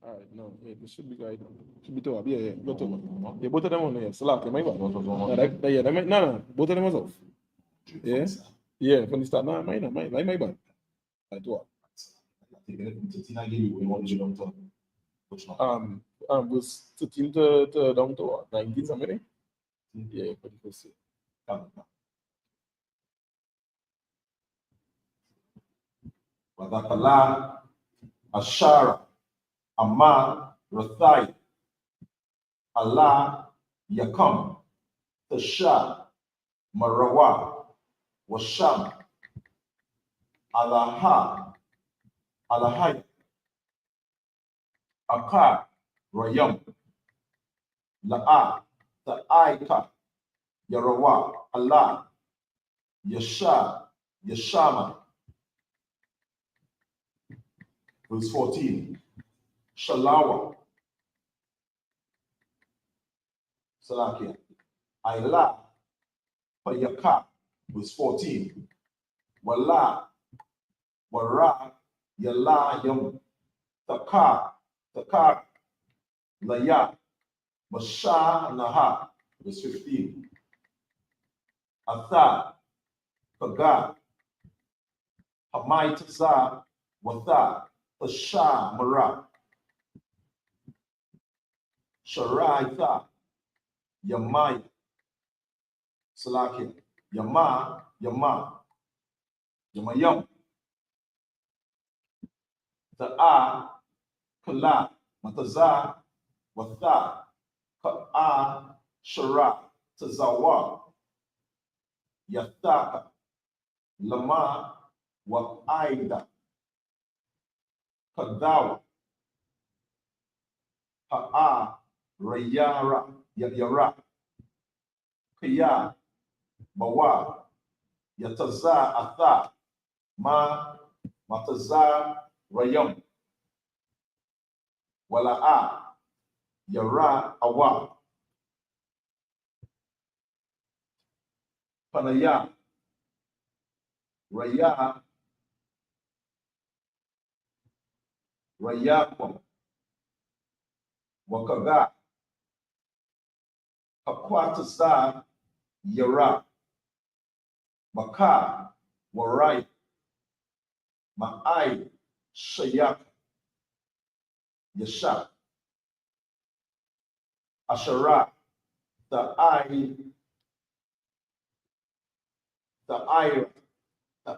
All right, no, yeah, this should be right. Should be two up. Yeah, yeah, go to one. Yeah, both of them on there. Slack, am I bad? No, yeah, both of them was off. Yeah, yeah, from the start. No, my bad. Right, two up. Was 13 to down to what? 19 something? Yeah, for the first year. Wadakala, Ashara, Amma, Rathai, Allah, Yakam, Tasha, Marawa, Washam, Alaha, Alahai, Akar, Rayam, La'a, Ta'aika, Yarawa, Allah, Yasha, Yashama. Verse 14. Shalawa, Salakia, Ayla, Payaka. Verse 14. Wala, Wara, Yala, Yam, Takar, Laya, Masha, Naha. Verse 15. Atha, Paga, Hamai Taza, Watha, Tasha, Mara, Sharaitha, Yamai, Salakia, Yamayam, Ta'a, Kala, Mataza, Watha, Ka'a, Shara, Tazawa, Yathaka, Lama, Wa'aida, Kadawa, Ha'a, Yara, Kaya, Bawa, Yataza, Atha, Mataza, Rayam, Wala'a, Yara, Awa, Panaya, Raya, Rayaqwa, Wakaga, Hakwatasa, Yara, Maka, Warai, Ma'ai, Shayak, Yasha, Ashara, the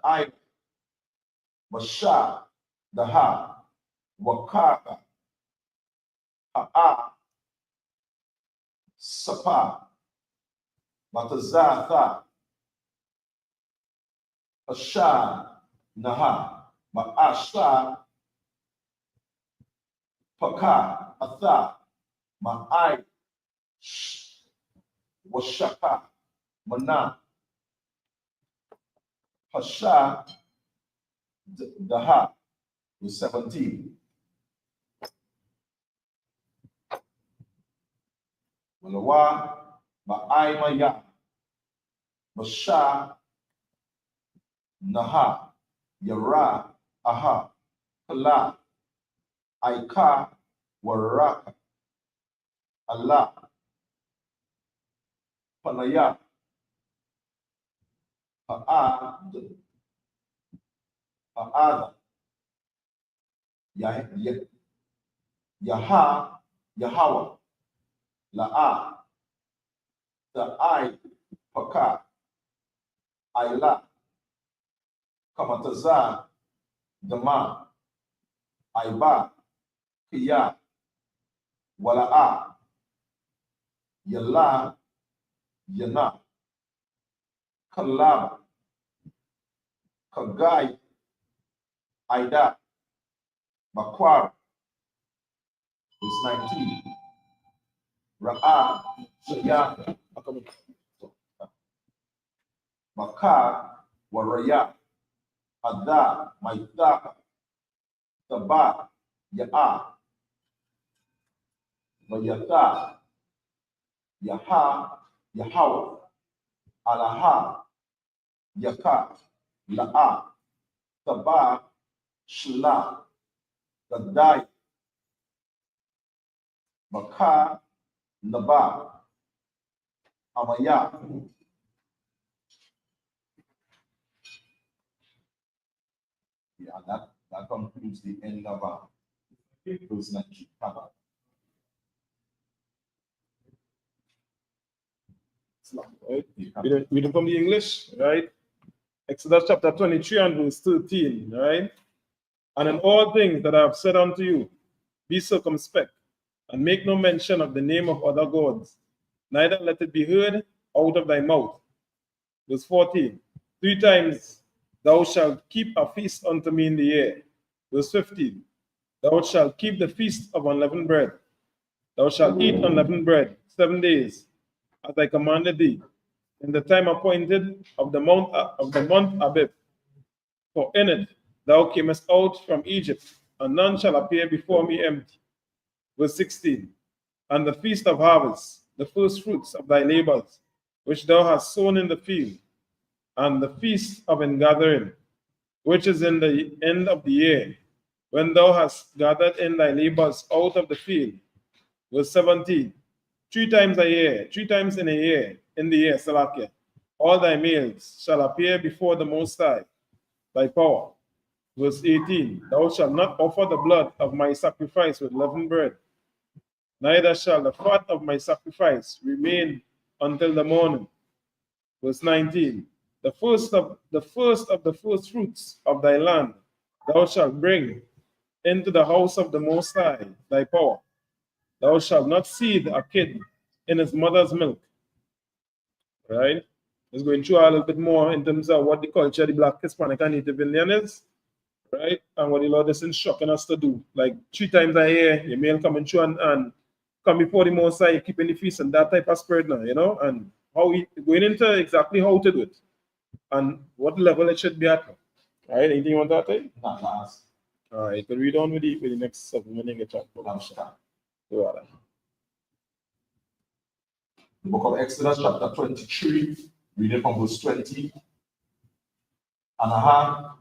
I, Masha, the Ha, Wakaka, Ha'a, Sapa, Matazatha, Asha, Naha, Ma'asha, Paka, Atha, Ma'ai, Washaka, Mana, Hasha, Daha, was 17. Walawa, Ma'ai Maya, Masha, Naha, Yara, Aha, Kala, Aika, Waraka, Allah, Panaya, Ha'ada, Yaha, Yahawa, La'a, Ta'ai, Paka, Aila, Kamataza, Dama, Aiba, Kiya, Wala'a, Yala, Yana, Kalab, Kagai, Aida, Makwar, verse 19. Ra'a, Shaya, Makar, Waraya, Ada, Maitaka, Taba, Ya'a, Mayata, Yaha, Yahawa, Alaha, Yaka, La'a, Taba, Shila, Gadai, Baka, Laba, Amaya. Yeah, that concludes the end of verse 19. Right? Reading from the English, right? Exodus chapter 23 and verse 13, right? And in all things that I have said unto you, be circumspect, and make no mention of the name of other gods, neither let it be heard out of thy mouth. Verse 14, 3 times thou shalt keep a feast unto me in the year. Verse 15, thou shalt keep the feast of unleavened bread. Thou shalt eat unleavened bread 7 days, as I commanded thee, in the time appointed of the month Abib. For in it thou camest out from Egypt, and none shall appear before me empty. Verse 16, and the feast of harvest, the first fruits of thy labors, which thou hast sown in the field, and the feast of ingathering, which is in the end of the year, when thou hast gathered in thy labors out of the field. Verse 17, 3 times a year, 3 times in the year, Salakia, all thy males shall appear before the Most High, thy power. Verse 18, thou shalt not offer the blood of my sacrifice with leavened bread, neither shall the fat of my sacrifice remain until the morning. Verse 19, the first of the first fruits of thy land thou shalt bring into the house of the Most High, thy power. Thou shalt not seethe a kid in his mother's milk. Right? Let's go into a little bit more in terms of what the culture of the Black, Hispanic, and Native Indian is. Right? And what the Lord is instructing us to do. Like 3 times a year, your male coming through and come before the Most High, keeping the feast and that type of spirit now, you know, and how we going into exactly how to do it and what level it should be at. All right, anything you want to say? Not last. All right, but read on with the next 7 minutes. Get chat. The book of Exodus, chapter 23, reading from verse 20. Anaha,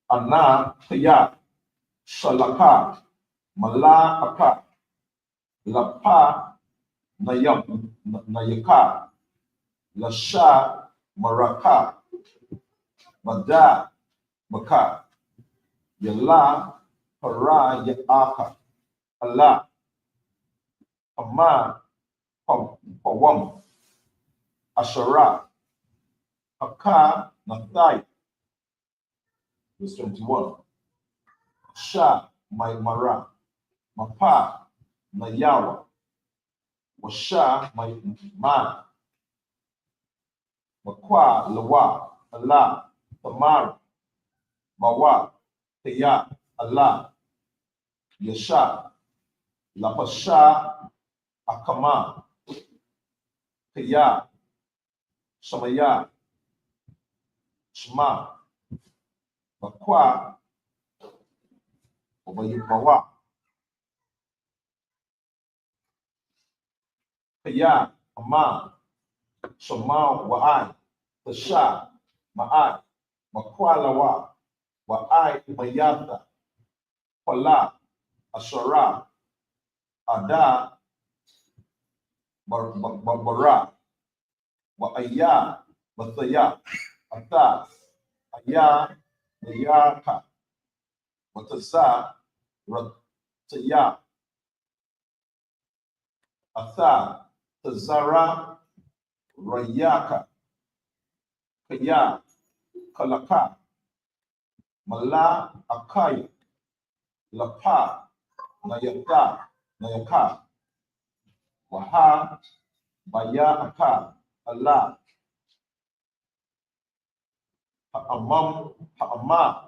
Anna, Kaya, Shalaka, Malaka, Lapa, Nayaka, Lasha, Maraka, Mada, Maka, Yala, Para, Yaaka, Allah, Ama, Pawam, Ashara, Haka, Nathai. Verse 21. Sha, my Mara, Mapa, Nayawa, Washa, my man, Makwa, Lawa, Allah, Tamar, Mawa, Teya, Allah, Yasha, Lapasha, Akama, Teya, Shamaya, Shema, Makwa, Mawa, Teya, Ama, Shema, Wa'ai, Tasha, Ma'ai, Makwa, Lawa, Wa'ai, Mayata, Pala, Ashara, Ada, Bara, Wa'aya, Mathaya, Ata, Aya, Nayaka, Watasa, Rataya, Ata, Tazara, Rayaka, Kaya, Kalaka, Mala, Akaya, Lapa, Nayaka, Waha, Baya Aka, Allah, Ha'ama,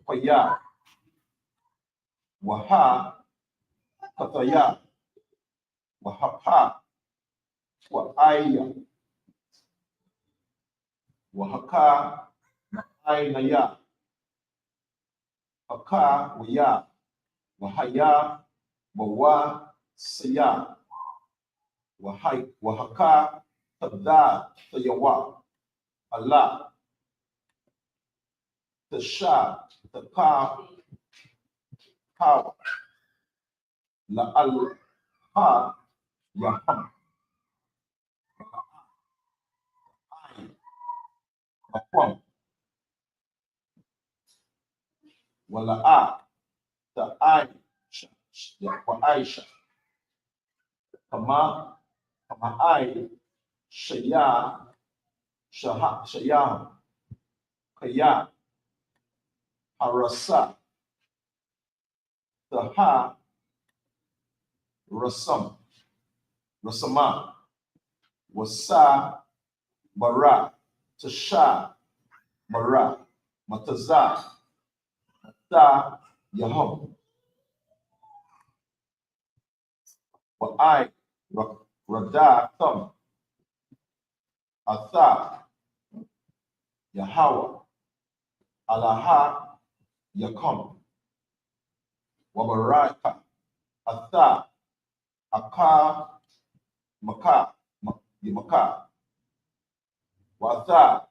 Paya, Waha, Kataya, Wahapa, Wa'aya, Wahaka, Ainaya, Haka, Waya, Wahaya, Wawa, Saya, Wahaka, Tada, Tayawa, Allah, Tasha, Taka, Power, La'al, Ha Yaham. Akwam. Wala the Aisha. Kwa Aisha. Kama Ai Shaya Kaya Harasa. The Ha Rasama Wasa Bara Tasha Bara Mataza Mata Yaham Wa'ai Rada Thumb Atha Yahawa Alaha Yakum Wabaraka Atha Aka Maka Watha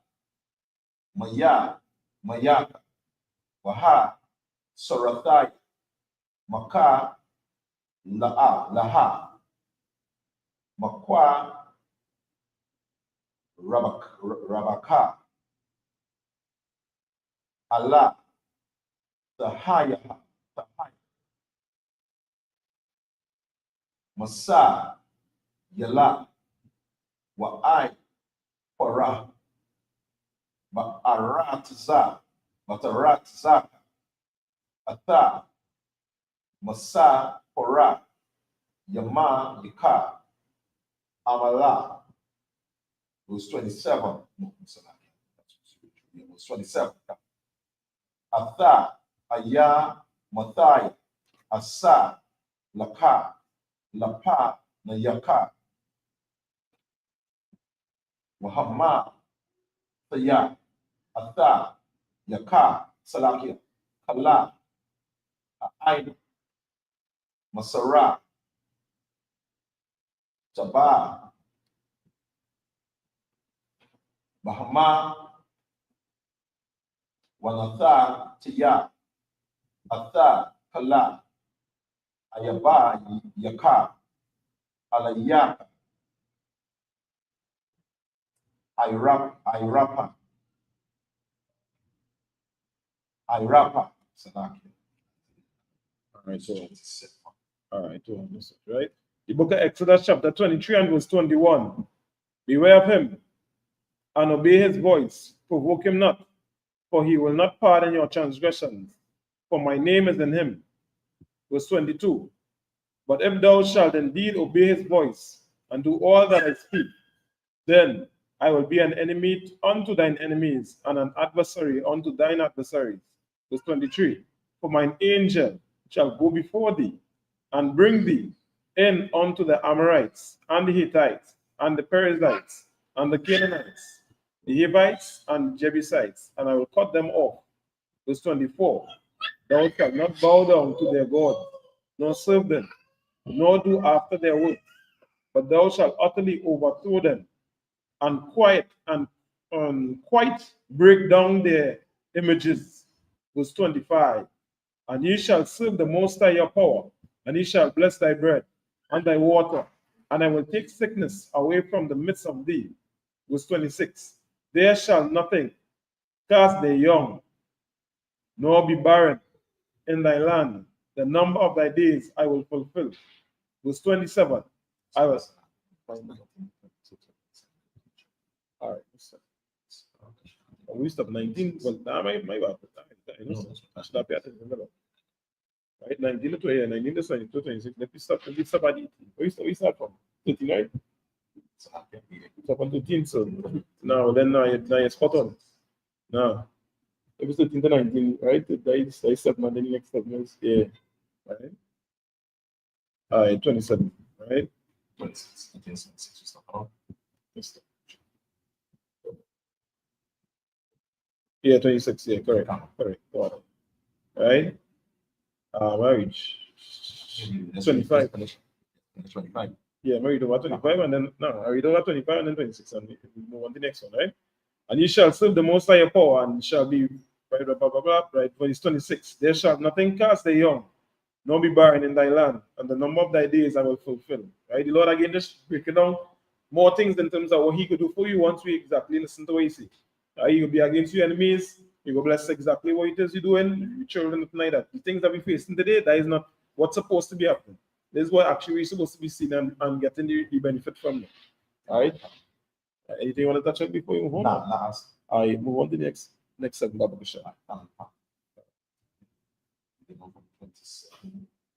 Mayaka Waha Sarathai Maka Laha Makwa Rabaka Allah Tahaya Masa Yala Wa'ai Para Mataratza Atha Masa Para Yama Yika Amala. Verse 27. No, verse 27. Atha Aya Mathai Asa Laka Lapa Nayaka Wahama Taya Atha Yaka Salakia Kala Ain Masara Jaba Bahama Wanatha Tia Atha Kala Ayaba Yaka Alayaka Irapa Salakia. All right, right? The book of Exodus chapter 23 and verse 21. Beware of him and obey his voice. Provoke him not, for he will not pardon your transgressions, for my name is in him. Verse 22. But if thou shalt indeed obey his voice and do all that I speak, then I will be an enemy unto thine enemies and an adversary unto thine adversaries. Verse 23. For mine angel shall go before thee and bring thee in unto the Amorites and the Hittites and the Perizzites and the Canaanites, the Hivites and Jebusites, and I will cut them off. Verse 24. Thou shalt not bow down to their gods, nor serve them, nor do after their works, but thou shalt utterly overthrow them, and quite break down their images. Verse 25. And ye shall serve the Most High your power, and he shall bless thy bread and thy water, and I will take sickness away from the midst of thee. Verse 26. There shall nothing cast their young, nor be barren in thy land. The number of thy days I will fulfill. Verse 27. I was. All right. We stop 19. Well, my bad. Right, 19 to 20, 19 to 22, 26. Let me stop at 18. We start from 13, right? Stop on 13, so now you're spot on. Now, if it's 13 to 19, right? I step and then the next step is, yeah, right? All right, 27, right? 26. 26. We stop on. Yeah, 26, yeah, correct. Go on. Right? Marriage. 25. 25. Yeah, married over 25 and then married over 25 and then 26 and we move on to the next one, right? And you shall serve the Most High power and shall be right, blah, blah, blah, blah, right? Verse 26. There shall nothing cast their young, nor be barren in thy land, and the number of thy days I will fulfill. Right? The Lord again just breaking down more things in terms of what he could do for you once we exactly listen to what he says. He will be against your enemies, he will bless exactly what it is you're doing, your children, nothing like that. The things that we're facing today, that is not what's supposed to be happening. This is what actually we're supposed to be seeing and getting the benefit from it. All right? Anything you want to touch on before you move on? Nah. I move on to the next segment of the show.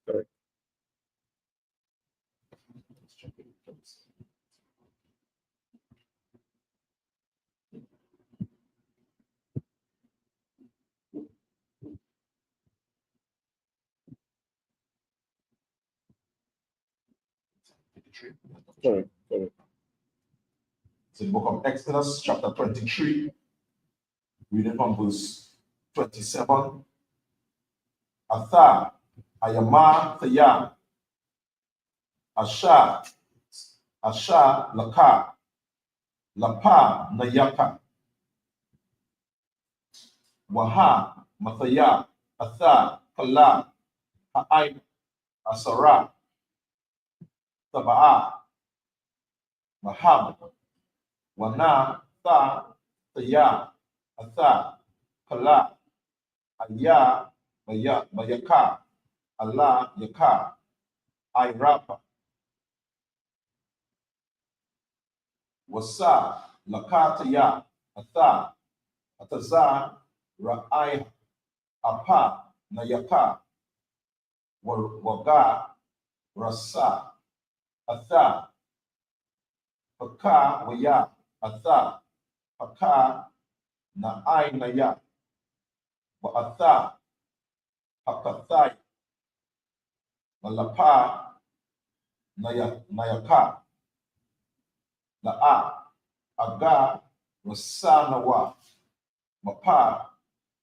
Correct. Correct. It's the book of Exodus, chapter 23, reading from verse 27. Atha, Ayama, Thaya, Asha, Laka, Lapa, Nayaka, Waha, Mathaya, Atha, Kala, Ha'ain, Asara, Taba'a, Mahab, Wana, Tha, Thaya, Atha, Kala, Aya, Mayaka, Allah, Yaka, Irapa, Wasa, Lakataya, Atha, Ataza, Ra'ai, Apa, Nayaka, Waga, Rasa, Atha, Paka, Waya, Atha, Paka, Na'ai, Naya, Wa'atha, Pakathai, Malapa, Nayaka, La'a, Aga, Rasanawa, Mapa,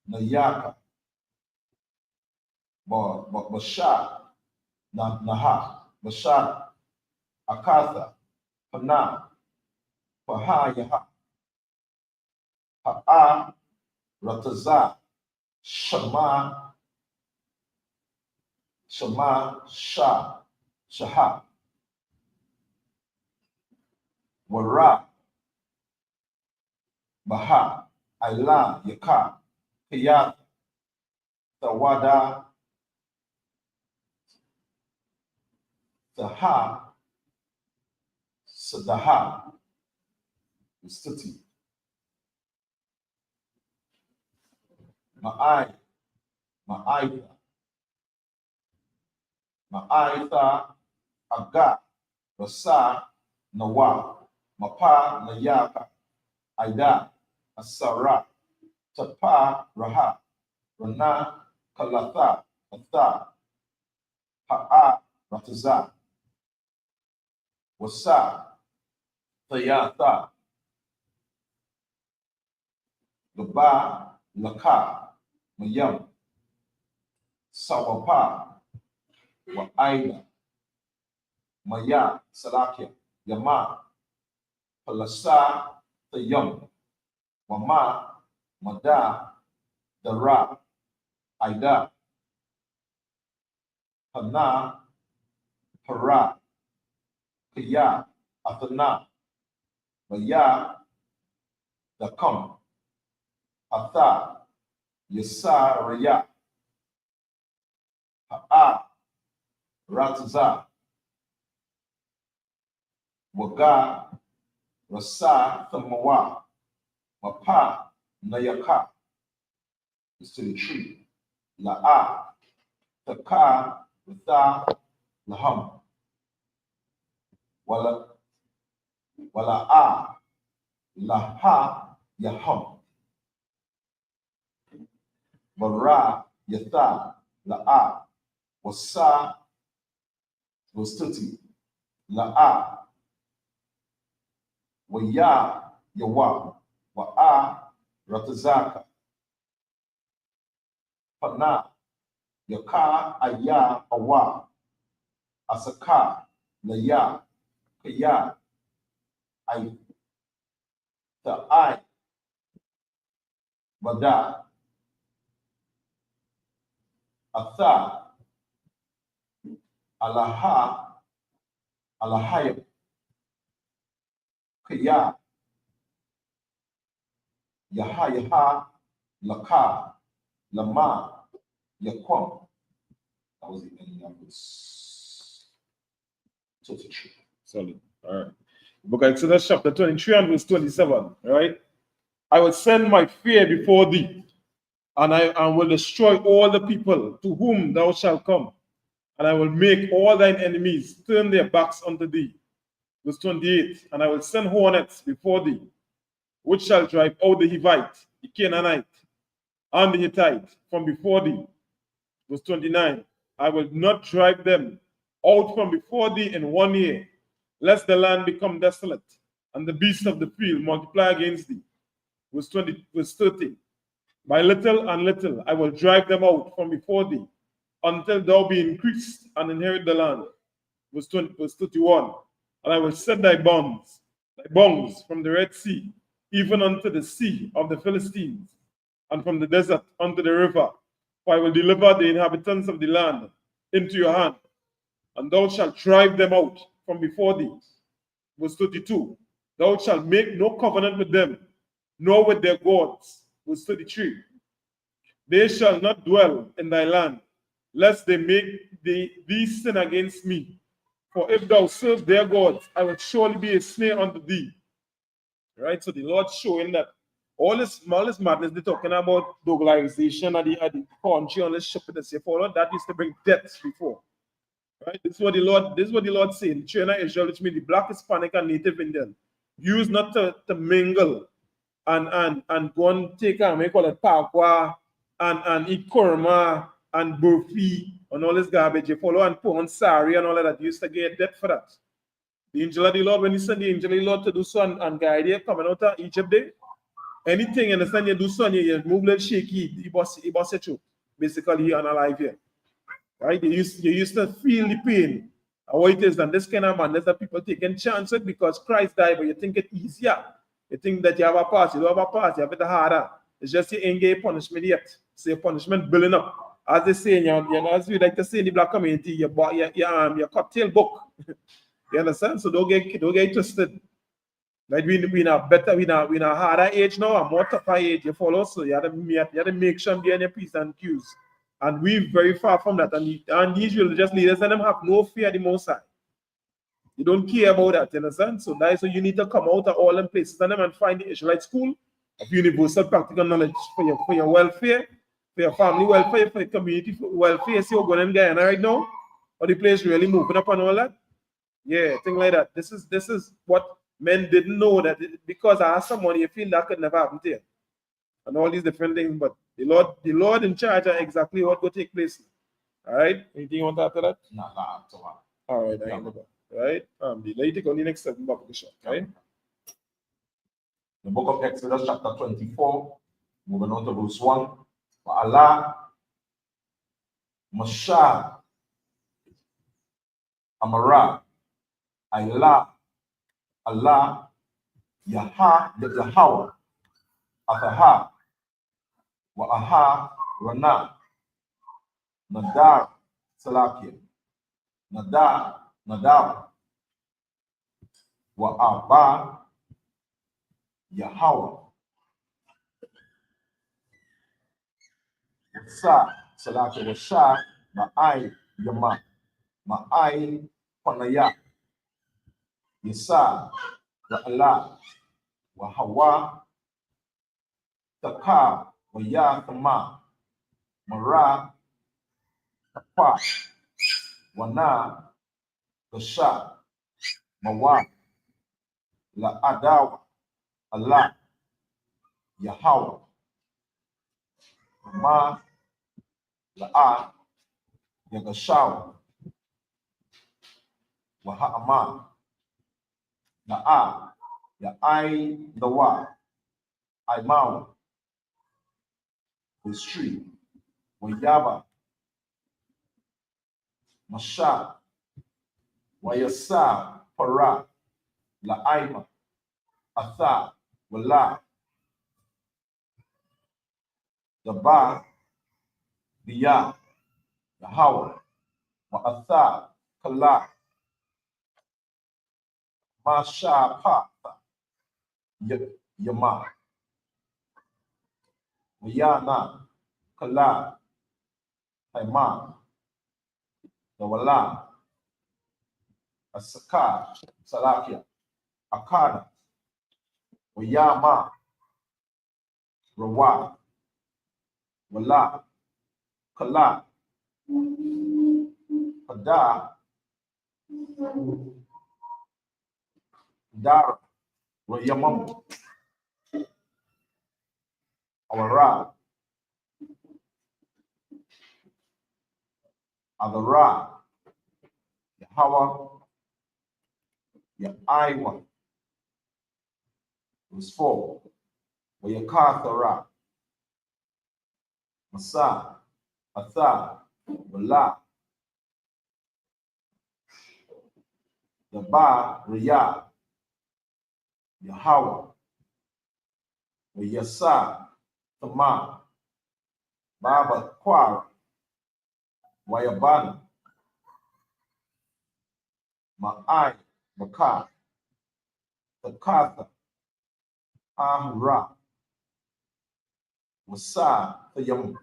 Nayaka, Basha, Naha, Basha, Akatha, Pana, Pahayaha, Ha'a, Rataza, Shama, Shaha, Wara, Baha, Aila, Yaka, Kiyat, Tawada, Taha, Sadaha, Stuti, Ma'aitha, Aga, Rasa, Nawa, Mapa, Nayaka, Aida, Asara, Tapa, Raha, Rana, Kalatha, Atha, Ha'a, Rataza, Wasa, Thayatha, Gaba, Laka, Mayam, Sawapa, Wa'aida, Maya, Salakia, Yama, Palasa, Thayam, Wama, Mada, Dara, Aida, Hana, Hara, Kaya, Athana, Maya, Dakam, Atha, Yasa, Raya, Ha'a, Rataza, Waga, Rasa, Thamawa, Mapa, Nayaka, is to the tree, La'a, Taka, Ratha, Laham, Wala'a, Laha, Yaham, Bara, Yatha, La'a, Wasa, Wastati, La'a, Waya, Yawa, Wa'a, Ratazaka, Pana, Yaka, Aya, Awa, Asaka, Laya, Kaya, Ta'ai, Bada, Atha, Alaha, Alahayim, Kaya, Yaha, Laka, Lama, Yaquam. That was the end of verse 33. Solid. All right. Book of Exodus chapter 23 and verse 27. Right? I will send my fear before thee, and I will destroy all the people to whom thou shalt come, and I will make all thine enemies turn their backs unto thee. Verse 28. And I will send hornets before thee, which shall drive out the Hivite, the Canaanite, and the Hittite from before thee. Verse 29. I will not drive them out from before thee in 1 year, lest the land become desolate, and the beasts of the field multiply against thee. Verse 30. By little and little I will drive them out from before thee, until thou be increased and inherit the land. Verse 31. And I will set thy bonds from the Red Sea, even unto the sea of the Philistines, and from the desert unto the river. For I will deliver the inhabitants of the land into your hand, and thou shalt drive them out from before thee. Verse 32. Thou shalt make no covenant with them, nor with their gods. Verse 33. They shall not dwell in thy land, lest they make thee sin against me. For if thou serve their gods, I will surely be a snare unto thee. Right? So the Lord showing that all this madness they're talking about, globalization at the country on the ship in the sea, that used to bring death before. Right? This is what the Lord saying. China, Israel, which means the black, Hispanic, and Native Indian, use not to mingle and go and take we call it pakwa and eat korma and burfi and all this garbage. You follow and put on sari and all of that. You used to get death for that. The angel of the Lord, when he sent the angel of the Lord to do so and guide you coming out of Egypt there, anything you understand you do so and you move a little shaky, he boss it through. Basically, you're unalive here. Right? You used to feel the pain. And what it is, and this kind of madness that people taking chances because Christ died, but you think it's easier. You think that you have a pass, you don't have a pass, you have it harder. It's just you ain't get punishment yet. So your punishment building up. As they say, as we like to say in the black community, your cocktail book. You understand? So don't get twisted. Like we in a better, we in a harder age now, a more tougher age. You follow, so you have to make sure and be on your P's and Q's. And we're very far from that. And these religious leaders and them have no fear of the Most High. You don't care about that, you understand? So that's why you need to come out of all them places and them and find the Israelite school of universal practical knowledge for your welfare, for your family welfare, for your community welfare. See what's going on in Guyana right now? Or the place really moving up and all that? Yeah, thing like that. This is what men didn't know, that because I asked someone, you feel that could never happen to you. And all these different things, but the Lord in charge of exactly what will take place. All right. Anything you want to add to that? No. All right, I know that. Right. The lady on the next step back the shot, right? The book of Exodus, chapter 24, moving on to verse 1. Allah, Mashah, Amara, Allah, Yahweh, Ataha, Wa'aha, Rana, Nadar, Salakia, Nadab, Wa'aba, Yahweh, Salakia, Ma'ai, Yama, Ma'ai, Panaya, Yisa, Ra'ala, Wahawa, Taka, Wayakama, Mara, Tapa, Wana, Gasha, Mawa, La Adawa, Allah, Yahweh, Ma, La Yagashawa, Waha'ama, Na'a, Ya'ai, Dawa, Aimau, the street, Wayaba, Masha, Wayasa, Para, La'aima, Atha, Wala, Daba, Diya, Yahweh, Wa'atha, Kala, Masha Pata, Yama, Yana, Kala, Haima, Nawala, Asaka, Salakia, Akana, Wayama, Rawa, Wala, Kala, Pada, Dara, Wayamam, Awara, Adara, Yahawa, Yaiwa, was 4. Wayakathara, Masa, Atha, Wala, Daba, Riyah, Yahweh, Yasa, Tama, Baba, Kwara, Wayabana, Ma'ai, Maka, Takatha, Ahura, Wasa, Tayam,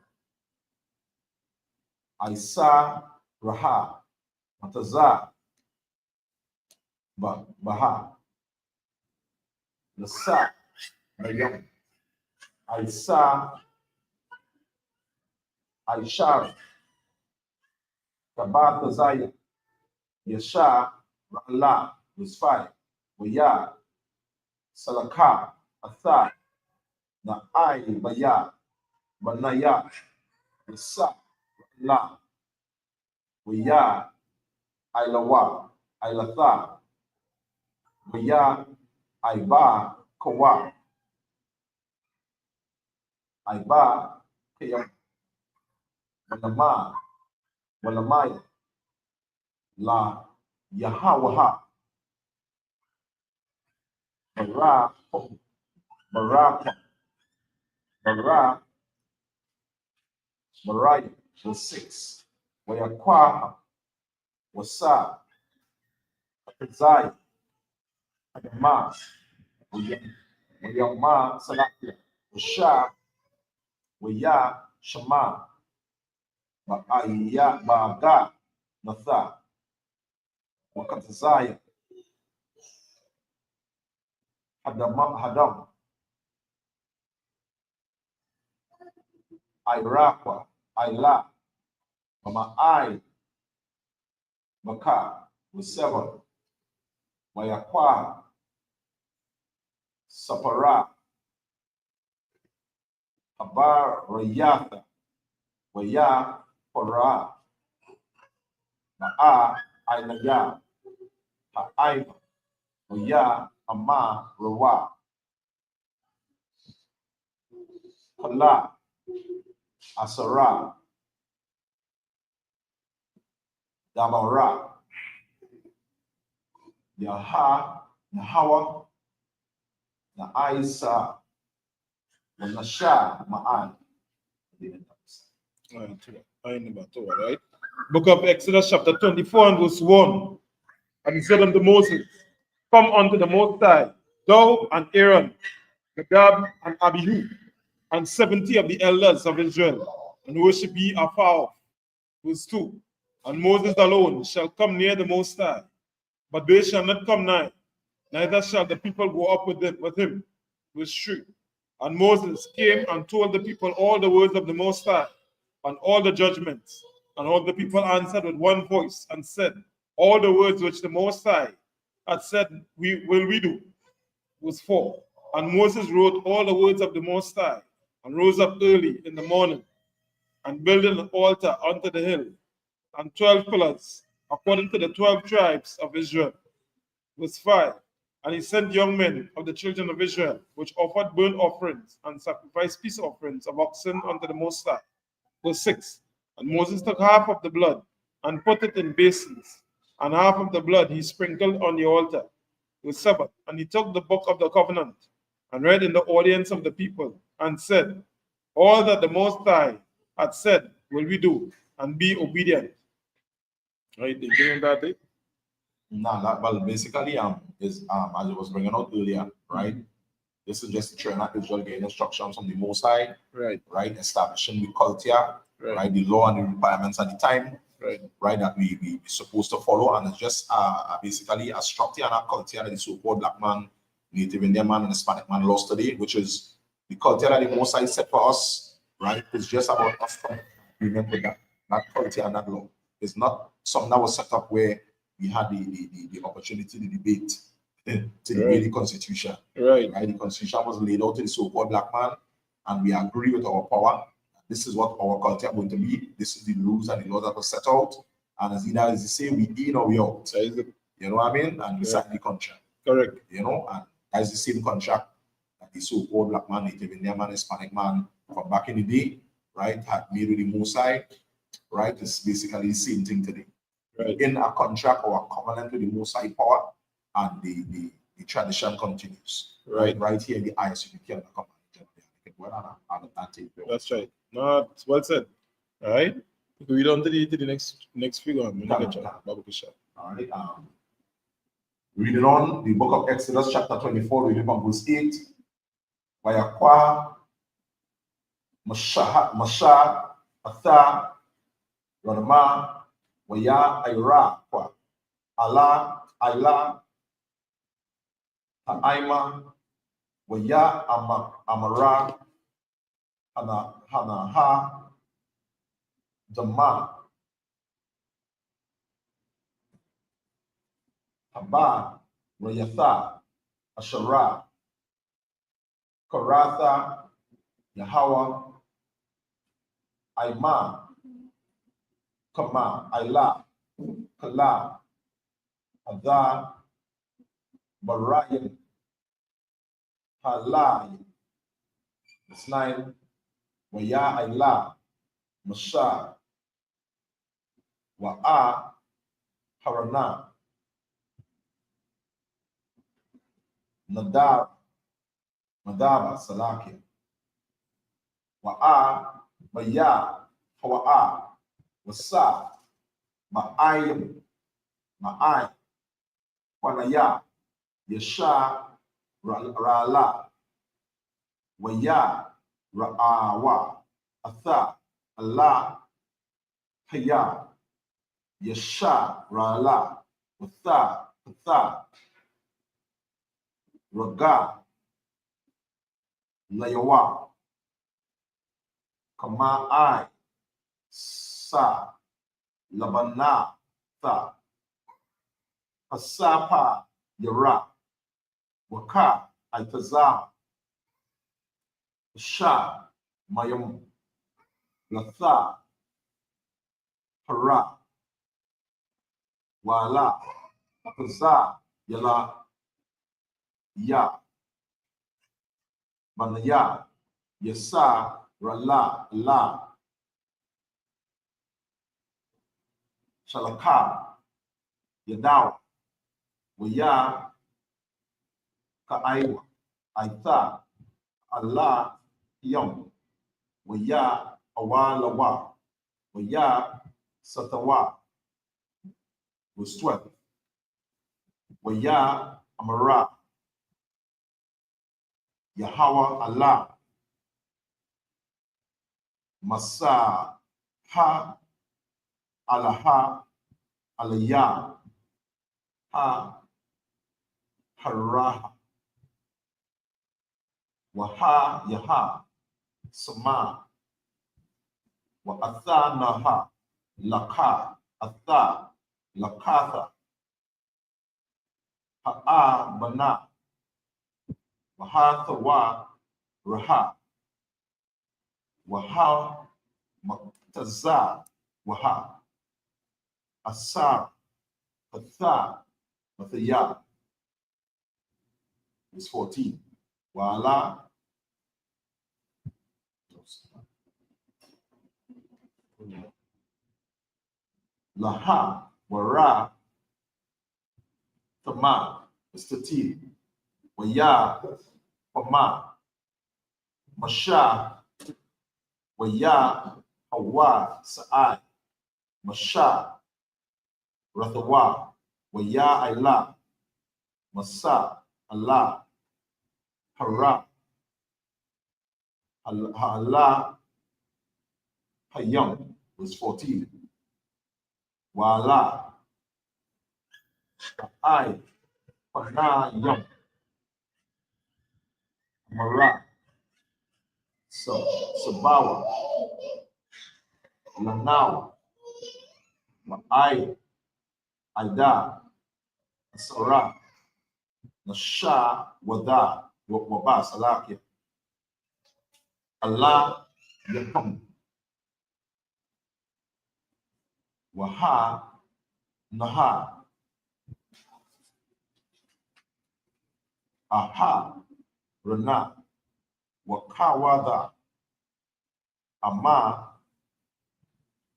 Isa, Raha, Mataza, Baha, Nasa, Nayam, Isa, Aishar, Tabatha Zaya, Yasha, Ra'ala, Yusfai, Waya, Salaka, Atha, Na'ai, Baya, Banaya, Yasa, Ra'ala, Waya, Ailawa, Ailatha, Waya, Aiba, Kawa, Aiba, Kayam, Wanama, Wanamaya, La, Yahawaha, Bara, Baraka, Bara, Mariah, was 6. Wayakwaha, Wasa, Zai, Adama, Wayama, Salakia, Washa, Waya, Shama, Ba'aya, Ba'aga, Natha, Wakatazaya, Hadam, Iraqwa, Ila, Ma'ai, Maka, was 7. Wayakwa, Sapara, Habar, Rayatha, Waya, Para, Ma'a, Ainaya, Ha'aima, Waya, Ama, Rawa, Kala, Asara, Damara, Yahawa, Na'isa, Nasha, Ma'an. Right? Book of Exodus, chapter 24, and verse 1. And he said unto Moses, Come unto the Most High, thou and Aaron, Nadab and Abihu, and 70 of the elders of Israel, and worship ye afar off. Verse 2. And Moses alone shall come near the Most High, but they shall not come nigh, neither shall the people go up with him. Verse 3. And Moses came and told the people all the words of the Most High, and all the judgments. And all the people answered with one voice, and said, All the words which the Most High had said, will we do. Verse 4. And Moses wrote all the words of the Most High, and rose up early in the morning, and built an altar unto the hill, and 12 pillars, according to the 12 tribes of Israel. Verse 5. And he sent young men of the children of Israel, which offered burnt offerings and sacrificed peace offerings of oxen unto the Most High. Verse 6. And Moses took half of the blood and put it in basins, and half of the blood he sprinkled on the altar. Verse 7. And he took the book of the covenant and read in the audience of the people, and said, All that the Most High had said will we do, and be obedient. Right, they doing that thing. Nah, that, well, basically, is as I was bringing out earlier, right? This is just the trainer Israel getting instructions from the Most High, Right, right? Establishing the culture, right, right? The law and the requirements at the time, right, right? That we supposed to follow, and it's just basically a structure and a culture that the so-called black man, Native Indian man, and Hispanic man lost today, which is the culture that the Most High set for us, right? It's just about us agreement with that culture and that law. It's not something that was set up where we had the opportunity to debate to debate the Constitution. right, Right? The Constitution was laid out to the so-called black man, and we agree with our power. This is what our culture is going to be. This is the rules and the laws that were set out. And as either as they say, we in or we out. that is it. You know what I mean? And we sign the contract. Correct. You know, and that's the same contract that the so-called black man, Native Indian man, Hispanic man from back in the day, right, had made with the Most High, right? It's basically the same thing today. Right, In a contract or a covenant with the Most High power, and the tradition continues. right. Right here in the Isupk Sabbath. That's right. No, it's well said. All right. We don't to the next figure. I'm gonna get you. Babu Kisha. All right. Reading on the book of Exodus, chapter 24, reading from verse 8. Wayakwa Masha Atha Radama Waya Ira Kwa Allah Ayla Ha'aima Waya Amara Hana Ha Dama Haba Rayatha Ashara Karatha Yahweh Aima Kama Ayla Kala Adha Barayan Halai Verse 9 Waya Ayla Masha Wa'a Harana Nadaba Salakia Wa'a Maya Hawa'a Wasa Ma'ayim Ma'ay Wanaya Yasha Ra'ala Waya Ra'awa Atha Allah Haya Yasha Ra'ala Watha Atha Raga Layawa Kama I Sa Labana Tha Asapa Yara Waka Aitaza Sha Mayam Latha Hara Wala Akaza Yala Ya Manaya Yasa Rala La Shalaka Yadaw Waya Ka'aiwa Aitha Allah Yam Waya Awalawa Waya Satawa Verse 12 Waya Amara Yahweh Allah Masa Ha Alaha Alaya Ha Haraha Waha Yaha Sama Wa Atha Naha Laka Atha Lakatha Ha'a Bana Waha Thawa Raha Waha Maktaza Waha Asar Atha Mathaya Verse 14 Wala Laha Wara Tama Verse 13 Waya Pama Masha Waya Hawa Sa'ai Masha Rathawa, Waya Ila, Masa, Allah, Hara, Allah, Hayam, verse 14. Wala, I, Pana Yam, Mara, Sabawa, Lanao, Ma'ai, Aida, Sarah, Nasha, Wada, Waba, Salakia, Allah, Yakam, Waha, Naha, Aha, Rana, Wakawada, Ama,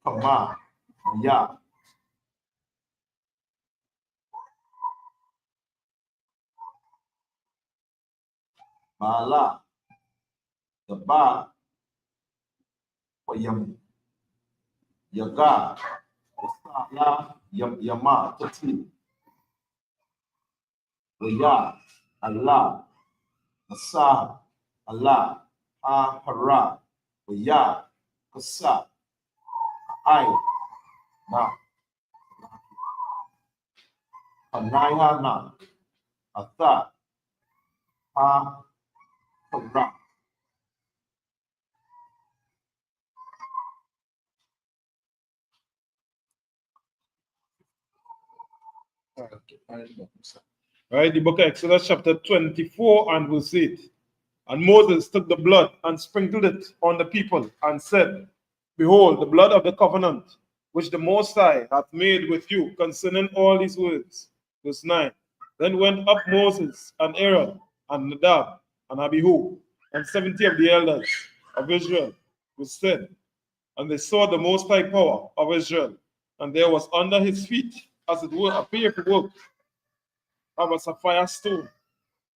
Kama, Ya, Bala, the Ba, Wayam, Yaga, Wasala, Yama, Tati, Waya, Allah, Asa, Allah, Ha, Hara, Waya, Kasa, I, Na, Anaya, Na, Ata, Ha, Hara. Right, the book of Exodus, chapter 24 and verse 8. And Moses took the blood and sprinkled it on the people and said, Behold, the blood of the covenant which the Most High hath made with you concerning all these words. Verse 9. Then went up Moses and Aaron and Nadab and Abihu and 70 of the elders of Israel. Verse 10. And they saw the Most High power of Israel, and there was under his feet, as it were, a paperwork of a sapphire stone,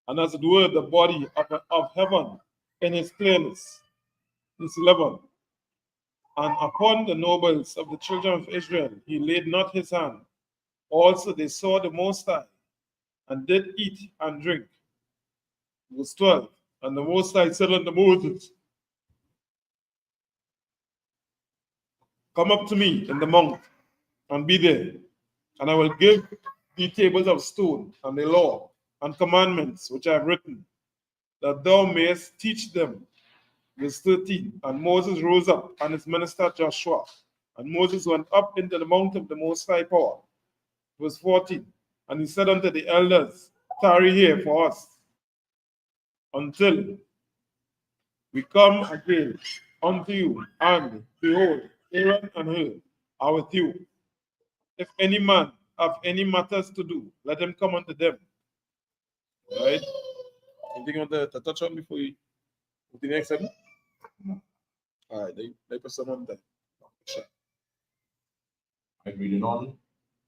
and as it were, the body of heaven in his clearness. Verse 11. And upon the nobles of the children of Israel he laid not his hand. Also they saw the Most High, and did eat and drink. Verse 12. And the Most High said unto Moses, Come up to me in the mount, and be there, and I will give thee tables of stone, and the law and commandments which I have written, that thou mayest teach them. Verse 13. And Moses rose up, and his minister Joshua. And Moses went up into the mount of the Most High power. Verse 14. And he said unto the elders, Tarry here for us, until we come again unto you. And behold, Aaron and Hur are with you. If any man have any matters to do, let him come unto them. All right? Anything you want to touch on before we go to the next segment? All right, they put some on there. I'm reading on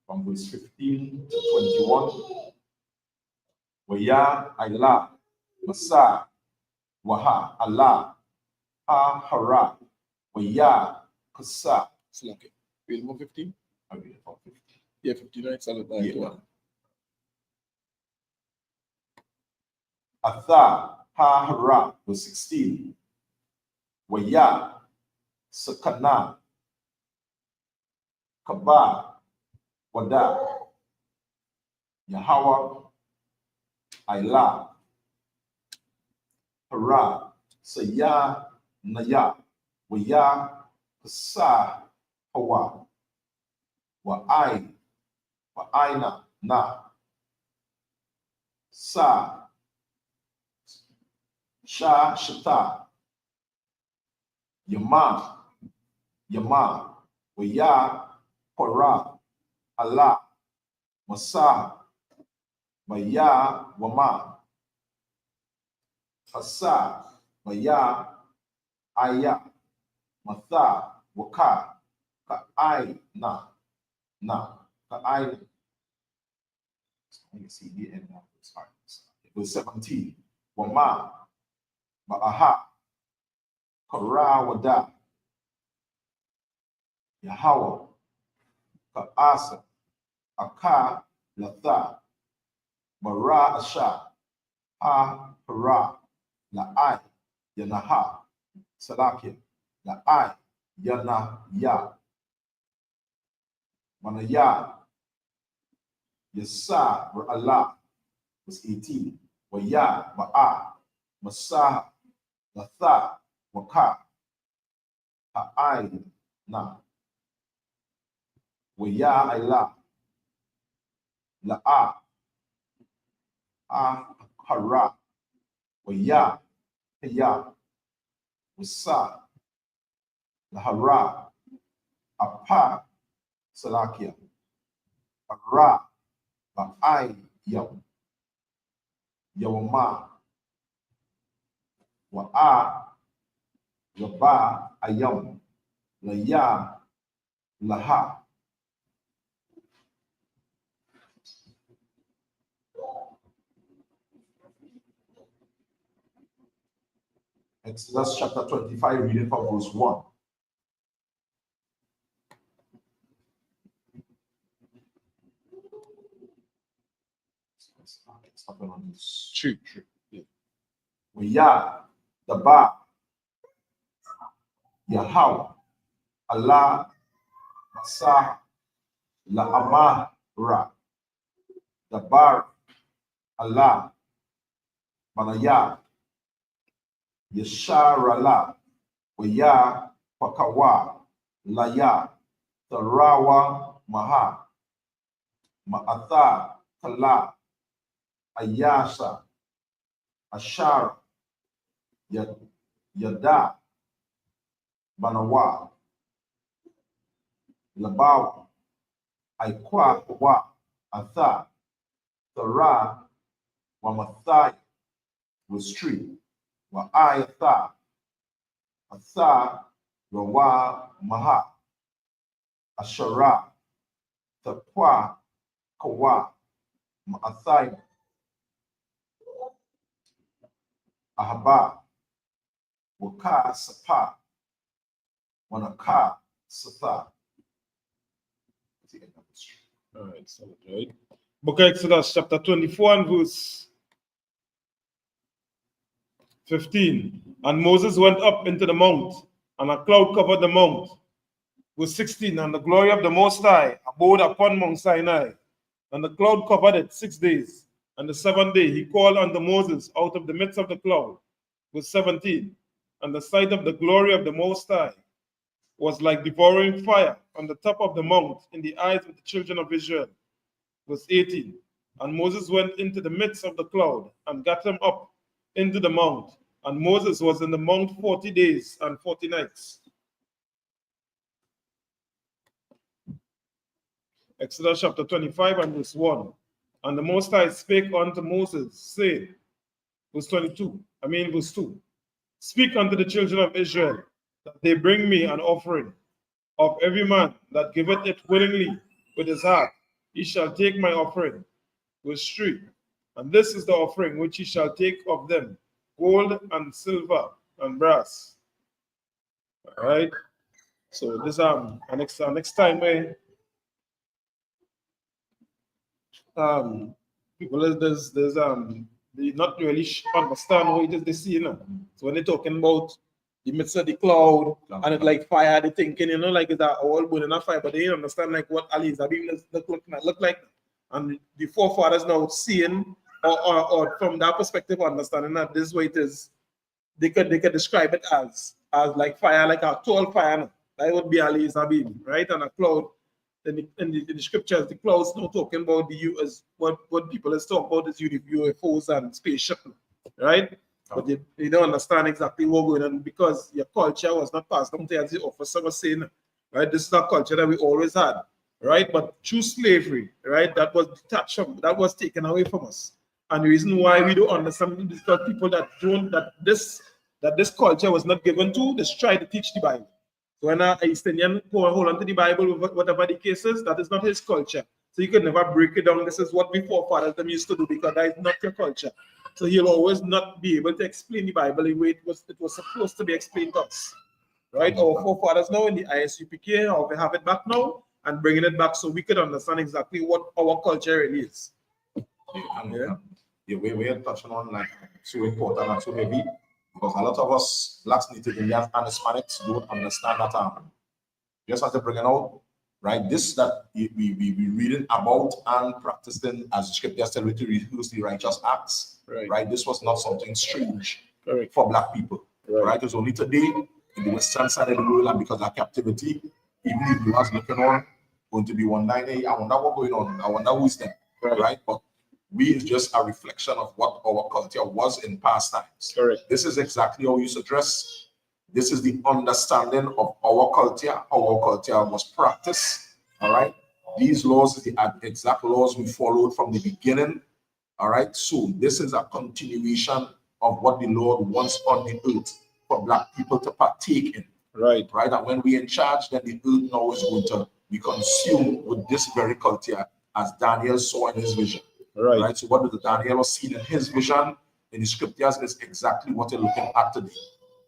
from verse 15 to 21. Waya Ila, Masa, Waha, Allah, Ha, Hara, Waya, Kasa. Okay. Read more 15? I read it from 15. Yeah, 59. Solid. Yeah. Atha, Ha, Hara, verse 16. Waya, Sakana, Kaba, Wada, Yahweh, Ila, Hara, Saya, Naya, Waya, Kasa, Hawa, Wa'aina, Na, Sa, Sha, Shata, Yama, Waya, Para, Allah, Masa, Maya, Wama, Asa, Maya, Aya, Matha, Waka, Ka'aina, Ka'aina. You see the end of this part. Verse 17. Wama, Ba'aha, Kara, Wada, Yahweh, Ka'asa, Aka Latha, Mara Asha, Ha Hara, La'ai, Yanaha, Salakia, La'ai, Yana Ya, Manaya, Yasa, Allah was 18, Waya, Ma'a, Masaha, Latha, Waka, Ha'ai, Na, Waya, Ila, La'a, Hara, Waya, Hiya, Wasa, Lahara, Apa, Salakia, Ara, Ba'ai, Yam, Yawma, Wa'a, Yaba, Ayam, Laya, Laha. Exodus chapter 25, reading from verse 1. Stopping on this. True. Yeah. Waya, Daba, Yahweh, Allah, Masah, La'amara, Dabar, Allah, Manaya, Yesharala, Waya, Pakawa, Laya, Tarawa, Maha, Ma'atha, Kala, Ayasa, Ashar, Yada, Banawa, Labaw, Aikwa, Wa, Atha, Thara, Wamathai, Restri, Wa'ayatha, Atha, Rawa, Maha, Ashara, Thapwa, Kawa, Ma'athai, Ahaba, Waka, Sapa, Wanaka, Satha. All right, so right. Book of Exodus, chapter 24 and verse 15. And Moses went up into the mount, and a cloud covered the mount. Verse 16. And the glory of the Most High abode upon Mount Sinai, and the cloud covered it 6 days. And the seventh day he called unto Moses out of the midst of the cloud. Verse 17. And the sight of the glory of the Most High was like devouring fire on the top of the mount in the eyes of the children of Israel. Verse 18. And Moses went into the midst of the cloud and got him up into the mount. And Moses was in the mount 40 days and 40 nights. Exodus chapter 25 and verse 1. And the Most High spake unto Moses, saying, verse 2. Speak unto the children of Israel, that they bring me an offering. Of every man that giveth it willingly with his heart, he shall take my offering. Verse 3. And this is the offering which he shall take of them, gold and silver and brass. All right. So this next time where people there's they not really understand what it is they see, you know. So when they're talking about the midst of the cloud and it like fire, they thinking, you know, like it's all burning a fire, but they don't understand like what Ali is look like. And the forefathers now seeing or from that perspective understanding that this way it is, they could describe it as like fire, like a tall fire. That would be Ali Zabim, right? And a cloud. In the scriptures, the clouds not talking about the US. What people is talking about is UFOs and spaceship, right? But they don't understand exactly what's going on because your culture was not passed down to as the officer was saying, right? This is a culture that we always had, right? But through slavery, right, that was detached from, that was taken away from us. And the reason why we don't understand is because people that don't that this culture was not given to, they try to teach the Bible. So when an East Indian hold on to the Bible, whatever the case is, that is not his culture. So you could never break it down. This is what we forefathers them used to do because that is not your culture. So he'll always not be able to explain the Bible the way it was supposed to be explained to us. Right? Our forefathers now in the ISUPK, how we have it back now, and bringing it back so we could understand exactly what our culture really is. We're touching on like so important and so heavy because a lot of us Blacks, Native Indians, and Hispanics don't understand that. Just as to bring it out, right? This that we reading about and practicing as the scriptures tell we to rehearse the righteous acts, right? This was not something strange for Black people, right? It's only today in the western side of the world, and because of captivity, even if you was looking on, going to be one night, hey, I wonder what's going on, I wonder who's them, right? But we is just a reflection of what our culture was in past times. This is exactly how you address. This is the understanding of our culture, how our culture was practiced. All right. These laws are the exact laws we followed from the beginning. All right. So this is a continuation of what the Lord wants on the earth for Black people to partake in. Right. And when we're in charge, then the earth now is going to be consumed with this very culture, as Daniel saw in his vision. Right. So what did Daniel was seen in his vision in the scriptures is exactly what you're looking at today.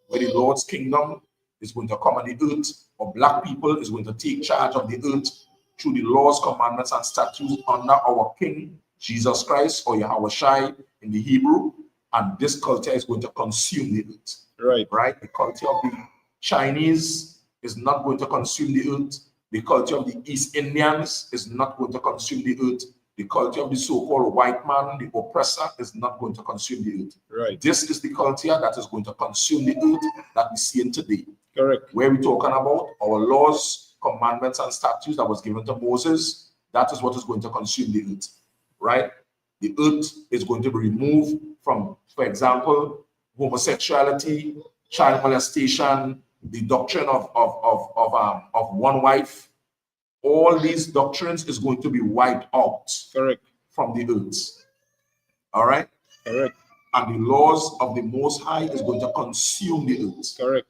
Where the Lord's kingdom is going to come on the earth, or Black people is going to take charge of the earth through the laws, commandments, and statutes under our King, Jesus Christ, or Yahweh Shai in the Hebrew, and this culture is going to consume the earth. Right? The culture of the Chinese is not going to consume the earth. The culture of the East Indians is not going to consume the earth. The culture of the so-called white man, the oppressor, is not going to consume the earth. This is the culture that is going to consume the earth that we see in today. Where we're talking about our laws, commandments, and statutes that was given to Moses, that is what is going to consume the earth. Right? The earth is going to be removed from, for example, homosexuality, child molestation, the doctrine of one wife. All these doctrines is going to be wiped out from the earth. All right? And the laws of the Most High is going to consume the earth.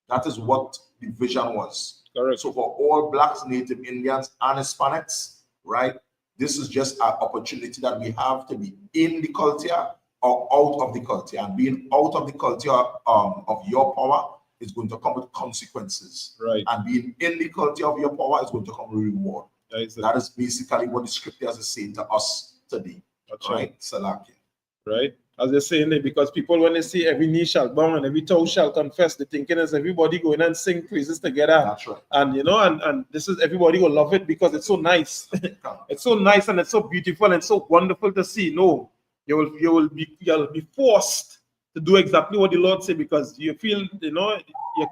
That is what the vision was. So for all Blacks, Native Indians, and Hispanics, right? This is just an opportunity that we have to be in the culture or out of the culture. And being out of the culture of your power is going to come with consequences. And being in the culture of your power is going to come with reward. That is basically what the scriptures is saying to us today. Right? Salaki. Right? As they're saying it, because people, when they see every knee shall bow and every tongue shall confess, the thinking is everybody going and sing praises together. That's right. And you know, and this is everybody will love it because it's so nice. It's so nice and it's so beautiful and so wonderful to see. No, you'll be forced to do exactly what the Lord said, because you feel, you know,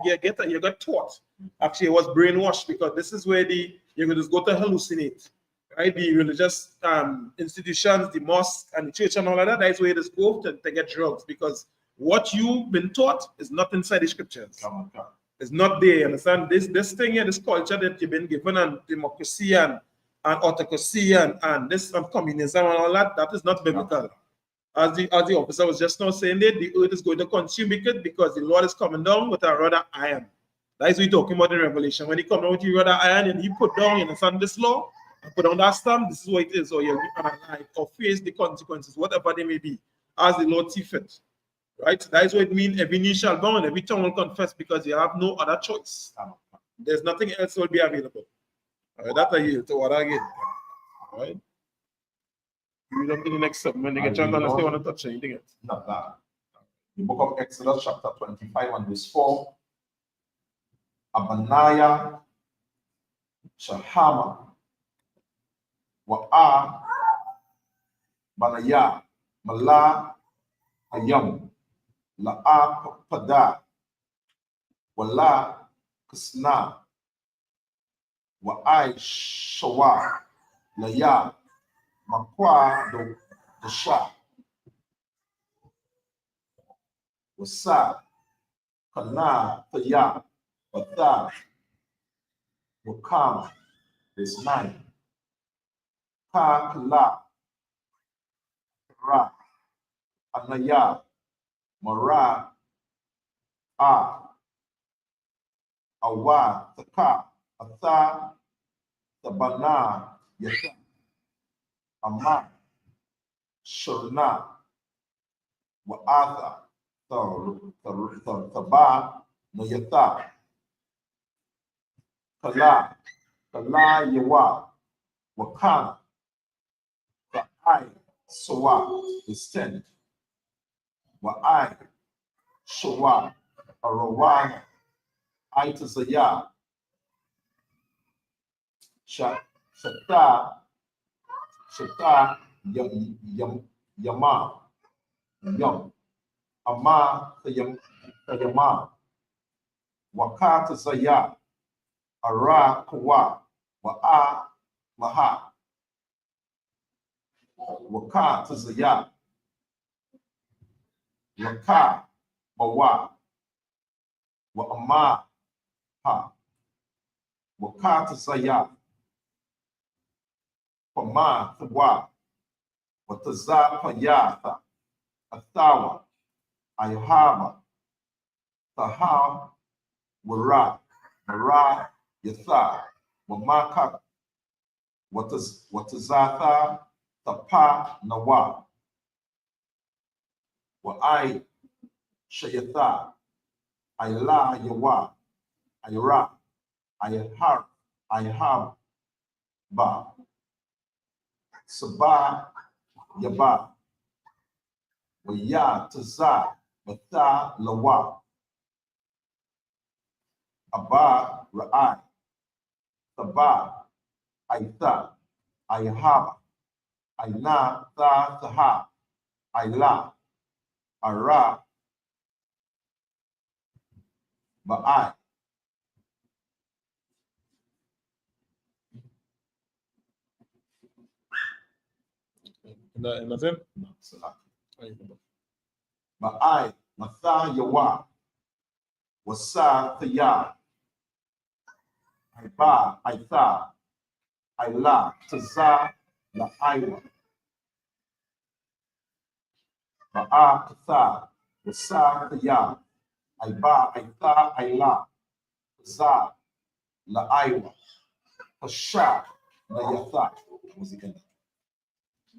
you get taught. Actually, it was brainwashed, because this is where you can just go to hallucinate. Right? The religious institutions, the mosque and the church and all of that, that's where it is go to get drugs, because what you've been taught is not inside the scriptures. It's not there. You understand? This thing here, this culture that you've been given, and democracy and autocracy and this communism and all that, that is not biblical. As the officer was just now saying that the earth is going to consume it because the Lord is coming down with a rod of iron. That is what we're talking about in Revelation. When he comes down with the rod of iron and he put down, you understand, this law, and put on that stamp, this is what it is, or you'll be alive or face the consequences, whatever they may be, as the Lord see fit. Right? That is what it means. Every knee shall bow and every tongue will confess, because you have no other choice. There's nothing else will be available. That I yield to what I get. All right? Read up to the next segment. You get chance unless they want to touch anything else. Not that. The book of Exodus, chapter 25, and verse 4. Abanaya Shahama Wa'a Banaya Mala Ayam La'a Pada Wala Kisna Wa'ai Shawa Laya Makwa the Shah Wasa Kana Taya Wata Wakam this 9 Ka Kala Ra Anaya Mara A Awa Taka Ata Tabana Yasha Ama Shurna Wa'atha Taba Noyata Kala La Yawa, Wakana, the I, Sawa, is 10. Wa I, Shawa, Arawana, I to Zaya, Shata, Shata, Yama, Yum, Ama, Yama, Wakata Zaya, Ara, Kawa, Wa'a, Maha, Wakata Zaya, Waka, Mawa, Wa'ama, Ha, Wakata Zaya, Pama, Tawa, Wataza Payatha, Athawa, Ayahama, Taha, Wara, Mara, Yatha, Wamaka, Watazatha, Tapa, Nawa, Wa'ai, Shayatha, Ayla, Yawa, Ayra, Ayhab, Ba, Sabah, Yaba, Waya, Taza, Matha, Lawa, Abba, Ra'ai, Taba, Aitha, Ayhab, Aina, Tha, Taha, Ayla, Ara, Ba'ai. And that's him? Ba'ai, Matha, Yawa, Wasa, Thaya, Aiba, Aitha, Ayla, Taza, La Aiwa, Ba'a, Katha, Wasa, Thaya, Aiba, Aitha, Ayla, Taza, La Aiwa, Hasha, La Yatha. Music in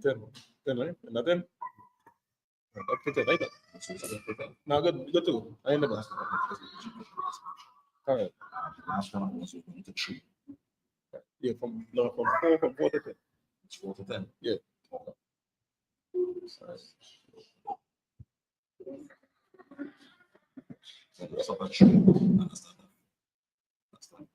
10, right? And that's him? That's 10, right? Now go to. I ain't never. All right. last one was going to 3. Yeah, from 4 to 10. It's 4 to 10. Yeah. So the rest of that 3. Understand that. Understand.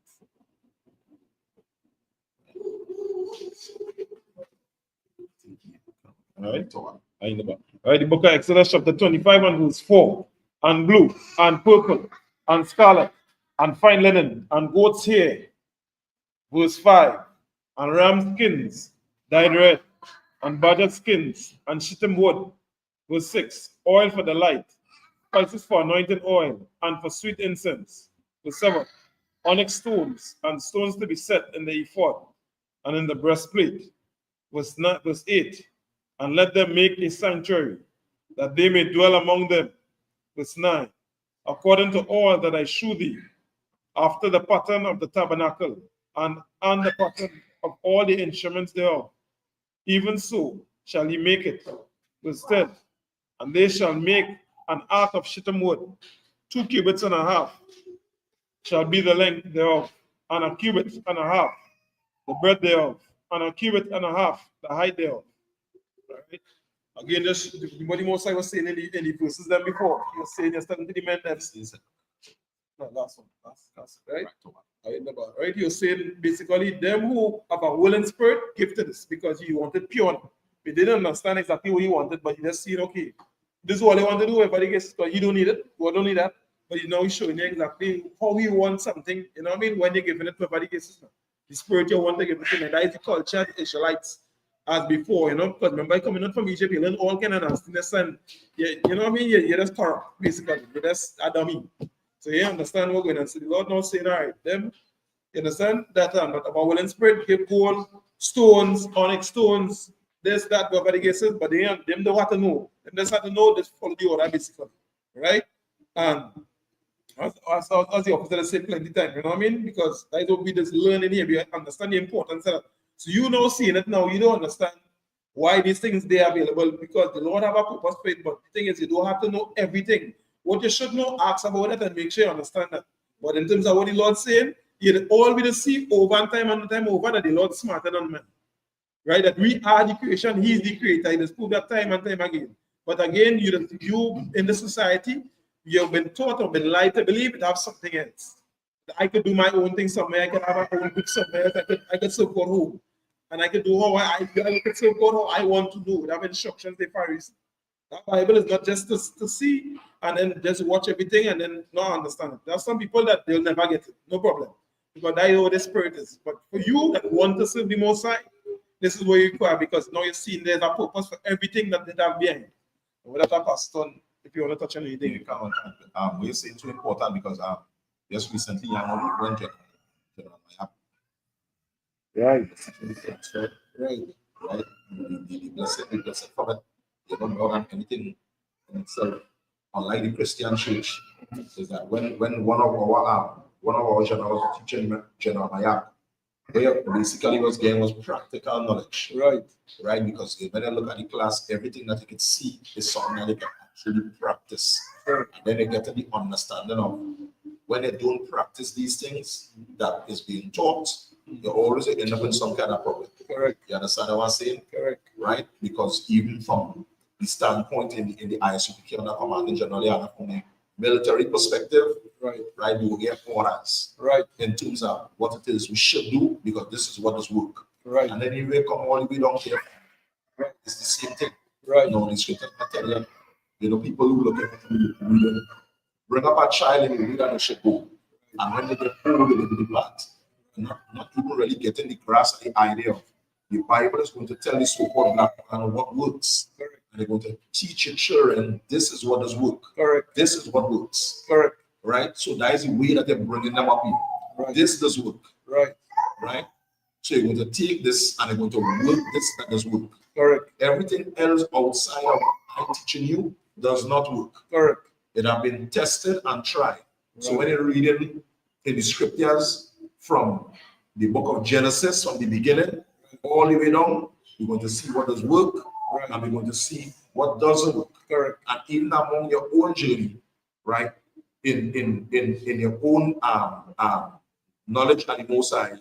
All right. I ain't never. All right, the book of Exodus, chapter 25, and verse 4. And blue, and purple, and scarlet, and fine linen, and goat's hair. Verse 5. And ram skins dyed red, and badger skins, and shittim wood. Verse 6. Oil for the light, spices for anointing oil, and for sweet incense. Verse 7. Onyx stones, and stones to be set in the ephod, and in the breastplate. Verse 8. And let them make a sanctuary, that they may dwell among them. Verse 9. According to all that I shew thee, after the pattern of the tabernacle, and the pattern of all the instruments thereof, even so shall he make it. Verse 10. And they shall make an ark of shittim wood, 2 cubits and a half shall be the length thereof, and a cubit and a half the breadth thereof, and a cubit and a half the height thereof. Right? Again, just what the Most I was saying in the verses them before. He was saying, you're starting to the men that is no, last one. Last right? Right? He was saying basically them who have a willing spirit give to this because he wanted pure. He didn't understand exactly what he wanted, but he just seen, okay, this is what he wanted to do. Everybody gets because you don't need it, you don't need that. But now he's showing you exactly how he wants something. You know what I mean? When you're giving it to everybody gets it. The spirit you want to give it to, and that is the culture of the Israelites as before, you know, because remember coming out from Egypt, you learn all kind of nastiness and you know what I mean? You're just corrupt, basically. You're just a dummy. So you understand what we're going to say. The Lord now saying, all right, them, you understand that but about willing spirit, give gold, stones, onyx stones, this, that, whatever the case is, but them don't have to know. Them just have to know this follow the order, basically. Right? And as the officer said plenty of time, you know what I mean? Because that will be this learning here, you understand the importance of that. So you know seeing it now, you don't understand why these things they are available because the Lord have a purpose for it, but the thing is you don't have to know everything. What you should know, ask about it and make sure you understand that. But in terms of what the Lord's saying, You all we see over and time over that the Lord is smarter than man. Right? That we are the creation, He is the creator. He has proved that time and time again. But again, you in the society, you've been taught or been led to believe it have something else. I could do my own thing somewhere, I could have my own book somewhere else, I could serve God home. And I could do how I could serve God how I want to do. That instructions they Pharisees. That Bible is not just to see and then just watch everything and then not understand it. There are some people that they'll never get it, no problem. Because that is what the spirit is. But for you that want to serve the Most High, this is where you require, because now you're seeing there's a purpose for everything that they have behind. Without a pastor, if you want to touch on anything, you can. We're saying too important because just recently I went to right. Right. The blessed prophet, they don't know that anything in itself. Unlike the Christian church, is that when one of our generals teaching General Mayak, where basically was getting was practical knowledge. Right, because when I look at the class, everything that you can see is something that they can actually practice. And then they get to the understanding of when they don't practice these things that is being taught, you always end up in some kind of problem. Correct. You understand what I'm saying? Correct. Right? Because even from the standpoint in the Isupk under commanding generally and from a military perspective, right, we will get orders, right, in terms of what it is we should do, because this is what does work. Right. And then if we come all the way down here, right, it's the same thing. Right. You know, the scripture tell you know, people who look at it, bring up a child in the way that they should go. And when they get old, they depart. Not even really getting the grasp of the idea of the Bible is going to tell the so-called black man what works. Correct. And they're going to teach your children this is what does work. Correct. This is what works. Correct. Right? So that is the way that they're bringing them up here. Right. This does work. Right. Right? So you're going to take this and you're going to work this that does work. Correct. Everything else outside of what I'm teaching you does not work. Correct. It has been tested and tried. Right. So when you're reading in the scriptures from the book of Genesis, from the beginning all the way down, you're going to see what does work, right, and we're going to see what doesn't work. Correct. And even among your own journey, right, in your own knowledge and the Most High,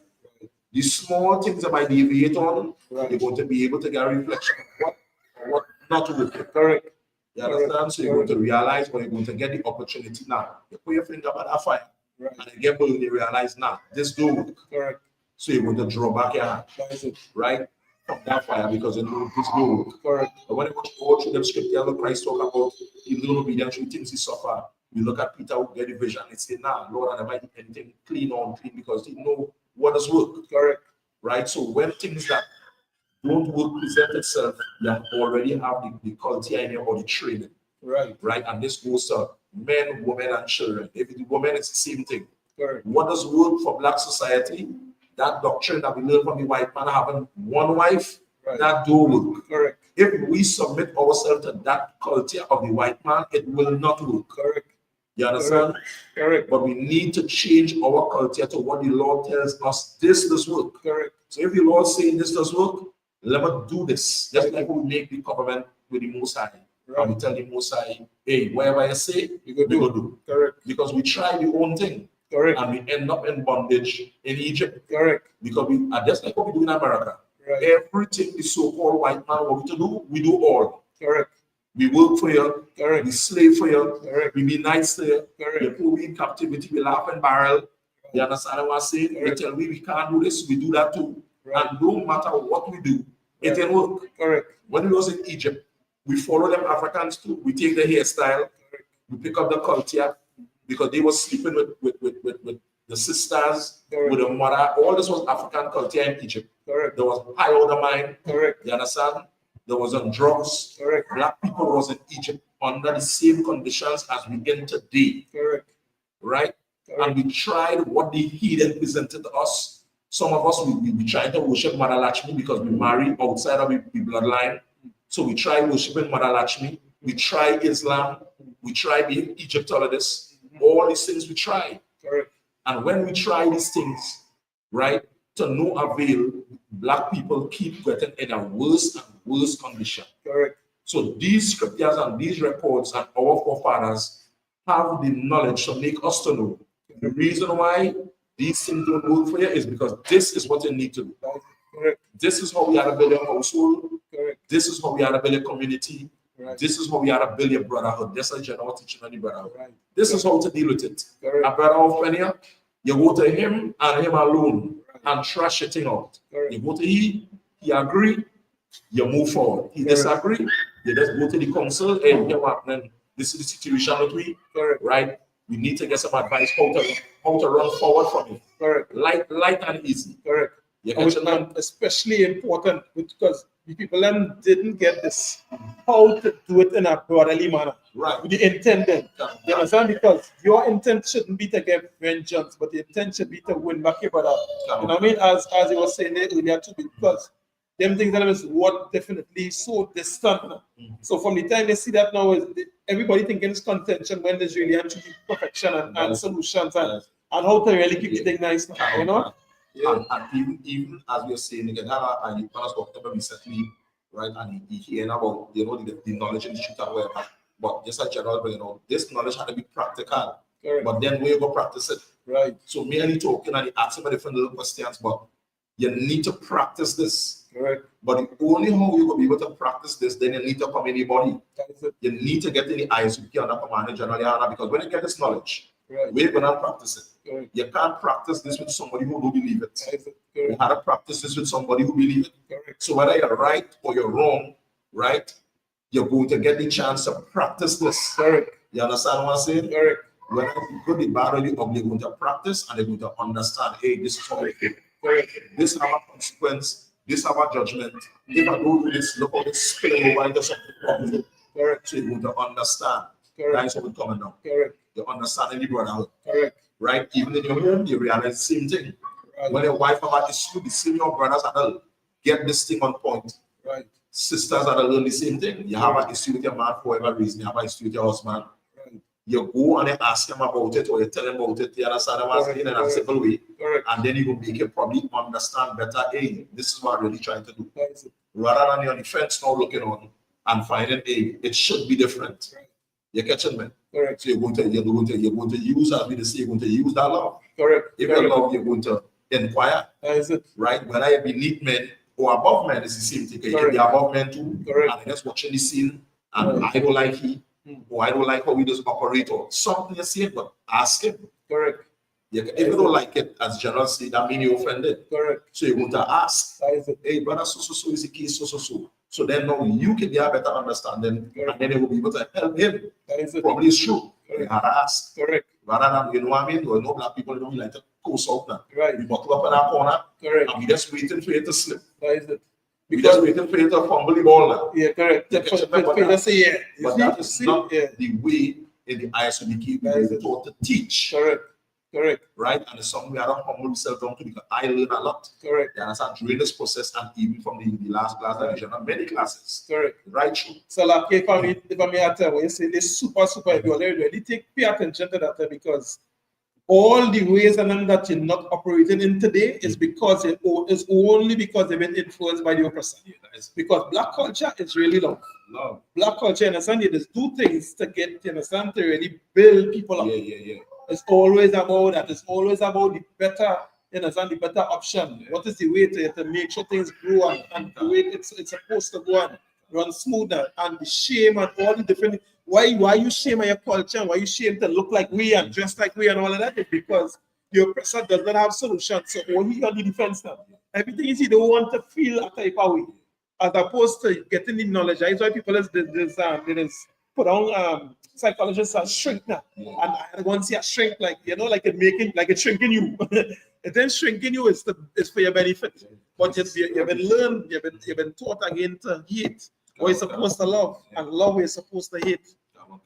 the small things that might deviate on, right, you're going to be able to get a reflection of what not working. Correct. You understand? Correct. So you're going to realize, or you're going to get the opportunity now. You put your finger on that fire, right, and you get you realize now this don't work. Correct. So you're going to draw back your hand, right, from that fire, because you know this don't work. Correct. But when you go through the scripture, look, Christ talk about even though obedience through things he suffer. You look at Peter who get the vision and say, nah, Lord, I never eat anything clean or unclean, because he know what does work. Correct. Right. So when things that don't work present itself, you already have the culture in your body training. Right. Right. And this goes to men, women, and children. If the women, it's the same thing. Correct. What does work for black society? That doctrine that we learn from the white man having one wife, right, that don't work. Correct. If we submit ourselves to that culture of the white man, it will not work. Correct. You understand? Correct. But we need to change our culture to what the Lord tells us. This does work. Correct. So if the Lord saying this does work, let us do this. Just like we make the covenant with the Most High. Right. And we tell the Most High, hey, whatever I say, we go do. Correct. Because we try the own thing. Correct. And we end up in bondage in Egypt. Correct. Because we are just like what we do in America. Right. Everything the so-called white man wants to do, we do all. Correct. We work for you. Correct. We slave for you. Correct. We be nice to you. Correct. You put me in captivity, we laugh and barrel. Correct. You understand what I'm saying? Correct. They tell me we can't do this, we do that too. Right. And no matter what we do, it can work. Correct. When we was in Egypt, we follow them Africans too. We take the hairstyle. Correct. We pick up the culture, because they were sleeping with the sisters, correct, with the mother. All this was African culture in Egypt. Correct. There was high order mind. Correct. You understand? There was on drugs. Correct. Black people was in Egypt under the same conditions as we in today. Correct. Right? Correct. And we tried what the heathen presented to us. Some of us, we tried to worship Mother Lakshmi because we married outside of the bloodline. So we tried worshiping Mother Lakshmi. We tried Islam. We tried being Egyptologist. All these things we try. Correct. And when we try these things, right, to no avail, black people keep getting in a worse and worse condition. Correct. So these scriptures and these records and our forefathers have the knowledge to make us to know the reason why these things don't work for you is because this is what you need to do. Correct. This is how we are to build your household. Correct. This is how we are to build your community. Right. This is how we are to build your brotherhood. This is general teaching on the brotherhood. Right. This is how to deal with it. Correct. A brother of friend, you go to him and him alone Right. and trash it out. Correct. You go to he agree, you move forward. He Correct. disagree, you just go to the council and you know, then this is the situation that we, Correct. right? We need to get some advice how to run forward from it. Correct. Light and easy. Correct. You And catch it? especially important because the people then didn't get this how to do it in a brotherly manner. Right. With the intended. You understand? Because your intent shouldn't be to get vengeance, but the intent should be to win back your brother. You know what I mean? As he was saying earlier too, because them things that is what definitely so distant now. So from the time they see that now, is everybody thinking it's contention when there's really actually perfection and solutions and how to really keep the thing nice now, you know? Yeah. And even as we are saying again, and you us talked about recently, right? And he hearing about the knowledge in the shooter whatever. But just a general, this knowledge had to be practical. Correct. But then we go practice it. Right. So merely talking and asking about different little questions, but you need to practice this. Correct. But the only how you will be able to practice this, then you need to come in the body. That is it. You need to get in the Isupk under command general, because when you get this knowledge, Right. we're gonna practice it. Correct. You can't practice this with somebody who don't believe it. That is it. You Correct. have to practice this with somebody who believes it. Correct. So whether you're right or you're wrong, right, you're going to get the chance to practice this. Correct. You understand what I'm saying? Correct. Whether it's good, the bad, or the ugly, you're going to practice and you're going to understand, hey, this is how I feel. Correct. This have a consequence, this have a judgment. If I don't do this, look how this spill over into something wrong. Correct. So you're going to understand. Correct. That's what we're coming now. Correct. You understand in the brotherhood. Correct. Right? Even in your home, you realize the same thing. Right. When your wife have an issue, the same your brothers are get this thing on point. Right. Sisters are learn the same thing. You have an issue with your man for whatever reason, you have an issue with your husband. Right. You go and you ask him about it or you tell him about it, you understand what I'm saying in a simple way. Correct. And then you will make him probably understand better, hey, this is what I'm really trying to do. That is it. Rather than you're on the fence now looking on and finding, hey, it should be different. Right. You're catching me? Correct. So you're going to use, as we say, you're going to use that love. Correct. If Correct. you love, you're going to inquire, That is it. right? Whether you beneath men or above men, it's the same thing. You can be above men too. Correct. And just watching the scene, and I don't like he, or I don't like how he does operate, or something you see, but ask him. Correct. If you don't like it, as general say, that means you're offended. Correct. So you're going to ask, That is it. hey, brother, so is the case, so. So then now you can get a better understanding, Correct. and then you will be able to help him. That is it. Probably it's true. Correct. You have to ask. Correct. Rather than, you know what I mean? You know, black people don't like to post out now. Right. We buckle up in our corner, Correct. and we just waiting for you to slip. That is it. We just waiting for you to fumble the ball now. Yeah, correct. You catch it, but Let's say yeah. But that is not yeah. the way in the ISUBK we were taught to teach. Correct. Correct. Right? And it's something we have to humble ourselves down to because I learn a lot. Correct. You understand? During this process and even from the last class that we had, many classes. Correct. Right through. So like if I may tell you, say this super if you really pay attention to that because all the ways and them that you're not operating in today is because it's only because they've been influenced by the oppressor. Yeah, because black culture is really love. Love. Black culture, you understand, you just do things to get, you understand, to really build people up. Yeah. It's always about that. It's always about the better, you understand, the better option. What is the way to make sure things grow and the way it's supposed to go and run smoother and the shame and all the different. Why you shame your culture? Why you shame to look like we and dress like we and all of that? Is because the oppressor does not have solutions. So only on the defense now. Everything is you don't want to feel a type of way. As opposed to getting the knowledge. That's why people is put on psychologists are shrink now. Yeah. And I want to see a shrink like like it's shrinking you. It then shrinking you is for your benefit. But you've been learned, you've been taught again to hate. What you're supposed to love and love what you're supposed to hate.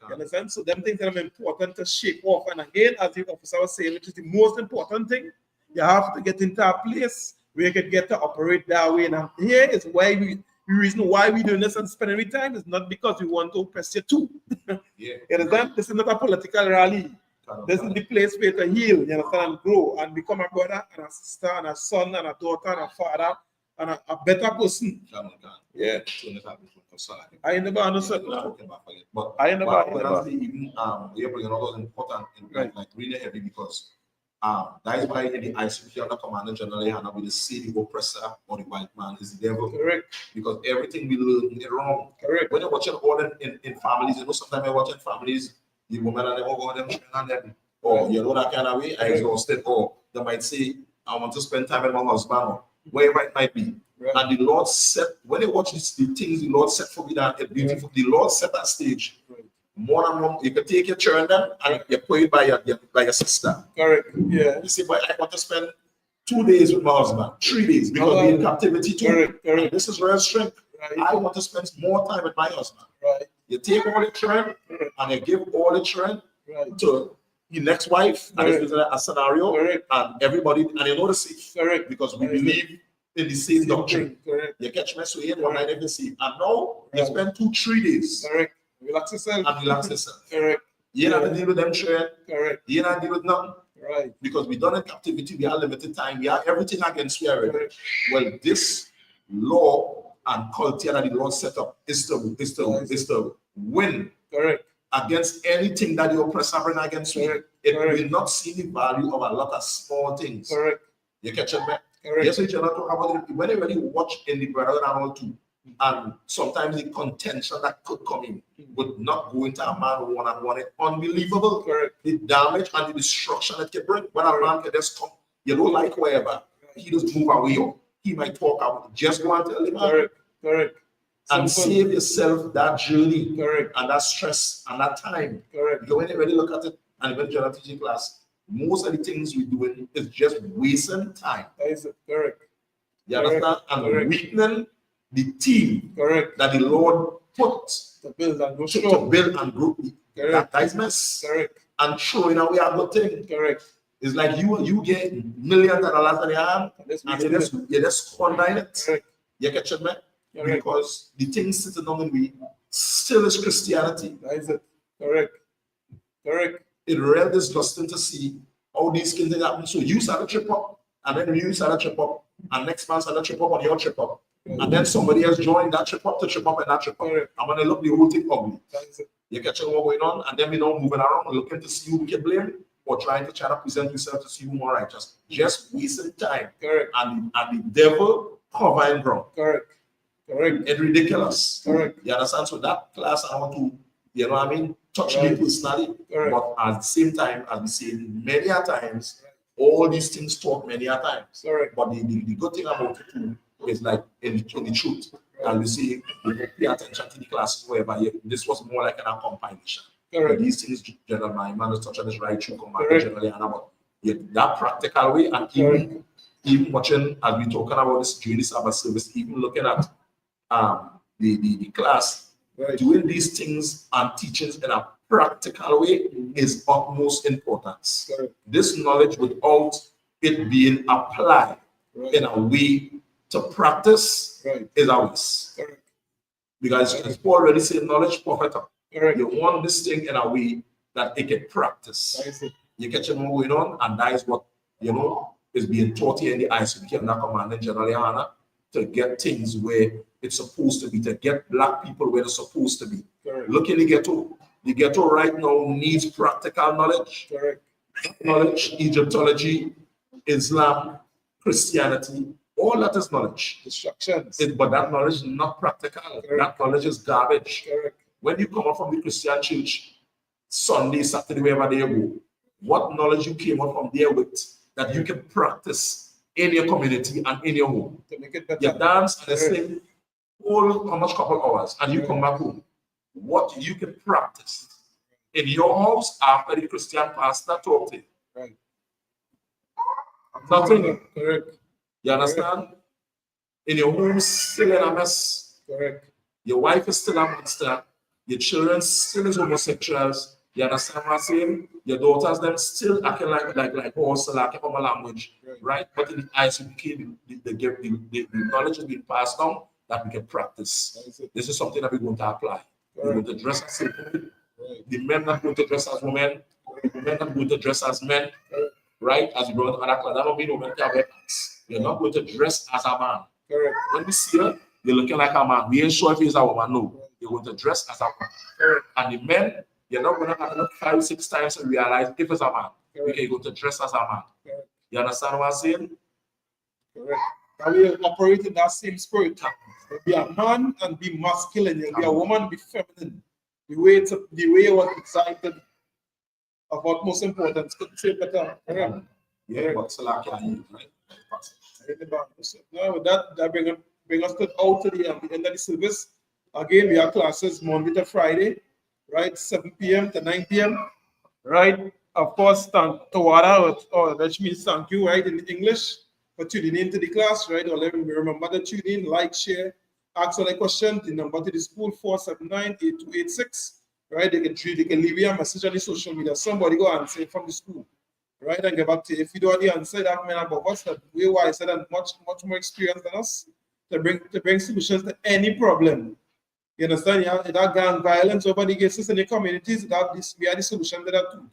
You understand? So them things that are important to shake off. And again, as the officer was saying, which is the most important thing, you have to get into a place where you can get to operate that way. And here is why the reason why we doing this and spending our time is not because we want to oppress you too. Yeah. You understand? This is not a political rally. This is the place where to heal, you understand, and grow and become a brother and a sister and a son and a daughter and a father and a better person. Yeah. I never understood. But I never. even you're bringing all those important like really heavy because That is why in the Isupk the Commander General Hannah will say the oppressor or the white man is the devil. Correct. Because everything we learn is wrong. Correct. When you're watching all in families, you know, sometimes you're watching families, the woman and them all go them and them, or you know that kind of way, I exhausted, or they might say, I want to spend time with my husband, or wherever it might be. Right. And the Lord set, when you watch the things the Lord set for me that are beautiful, the Lord set that stage. Right. More and more, you can take your children and you put it by your sister. Correct. Yeah. You say, but I want to spend 2 days with my husband, 3 days, because we're in captivity too. Correct. Correct. This is real strength. Right. I want to spend more time with my husband. Right. You take all the children and you give all the children to the next wife, and this is a scenario, and everybody, and you know the safe. Correct. Because we believe in the same doctrine. Correct. You catch me, so you one night every see. And now you spend 2-3 days. Correct. Relax yourself. And relax yourself. Correct. You don't have to deal with them children. Correct. You don't have to deal with nothing. Right. Because we done in captivity, we have limited time, we have everything against we already. Well, this law and culture that the Lord set up is to win. Correct. Against anything that the oppressor bring against you. It will not see the value of a lot of small things. Correct. You catch it, man? Yes, we cannot talk about it. Whenever you watch in the brother and all too, and sometimes the contention that could come in would not go into a man one-on-one. It's unbelievable. Correct. The damage and the destruction it can bring. When a man can just come, you don't like wherever, he just move away. Or he might talk out. Just go and tell him. Correct. Correct. And save yourself that journey. Correct. And that stress and that time. Correct. Because when you really look at it, and when you're teaching class, most of the things we're doing is just wasting time. That is it. Correct. You understand? And weakening the team that the Lord put to build and grow. That is mess. Correct. And throwing away a good thing. Correct. It's like you get millions of dollars in your hand and you just squander it. Correct. You catch it, man? Because the thing sitting on me still is Christianity. That is it. Correct. Correct. It's real disgusting to see how these things happen. So you start a trip up, and then you start a trip up, and next man start a trip up on your trip up. And then somebody else joined that trip up to trip up and that trip up. I'm gonna look the whole thing ugly. You catching what going on, and then we know moving around looking to see who we can blame or trying to try to present yourself to see who more righteous. Just wasting time. Correct. And the devil covering ground. Correct. Correct. It's ridiculous. Correct. You understand? So that class I want to, you know what I mean, touch me personally. Correct. But at the same time, as we say many a times, all these things talk many a times. Correct. But the good thing about it too is like in the truth. And we see, we pay attention to the classes wherever this was more like an compilation. Correct. These things, General, my man is touching this right through command generally and about that practical way, and even watching as we talking about this during this Sabbath service, even looking at the class, doing these things and teachings in a practical way is utmost importance. This knowledge without it being applied in a way to practice is a waste. Because as Paul already said, knowledge profit. You want this thing in a way that it can practice. You catch it going on, and that is what is being taught here in the Isupk and Command generally, Hannah, to get things where it's supposed to be, to get black people where they're supposed to be. Look in the ghetto. The ghetto right now needs practical knowledge. Knowledge, Egyptology, Islam, Christianity, all that is knowledge. Instructions. But that knowledge is not practical. That knowledge is garbage. When you come up from the Christian church, Sunday, Saturday, wherever they go, what knowledge you came up from there with that you can practice in your community and in your home. To make it better. You dance and sing all how much couple hours, and you come back home. What you can practice in your house after the Christian pastor taught you. Right. Nothing. Correct. You understand? In your home, still in a mess. Correct. Your wife is still a monster. Your children still is homosexuals. You understand what I'm saying? Your daughters, them still acting like horse, like from a language, right? But in the Isupk, the knowledge has been passed down that we can practice. This is something that we're going to apply. We're going to dress as women. The men are going to dress as women. The women are going to dress as men, right? As you brought other class, that don't mean women can wear pants. You're not going to dress as a man. When we see her, you're looking like a man. We ain't sure if he's a woman. No, you're going to dress as a man. And the men, you're not going to have to look 5-6 times to realize if it's a man. we can go to dress as a man. Correct. You understand what I'm saying? Correct. And we operate in that same spirit. Be a man and be masculine. You be a woman, be feminine. The way it was excited about most importance. Could say better. Correct. Yeah, but still I can right? Now with that bring us out to the end of the service. Again, we have classes Monday to Friday, right? 7 p.m. to 9 p.m. Right? Of course, Tawara, which means thank you, right, in English, for tuning into the class, right? Or let me remember to tune in, like, share, ask all the questions. The number to the school 479-8286. Right? They can leave you a message on the social media. Somebody go answer it from the school. Right, and get back to you. If you don't answer that man about us that way wiser and much more experience than us to bring solutions to any problem. You understand? Yeah, that gang violence over the cases in the communities, we are the solution to that too.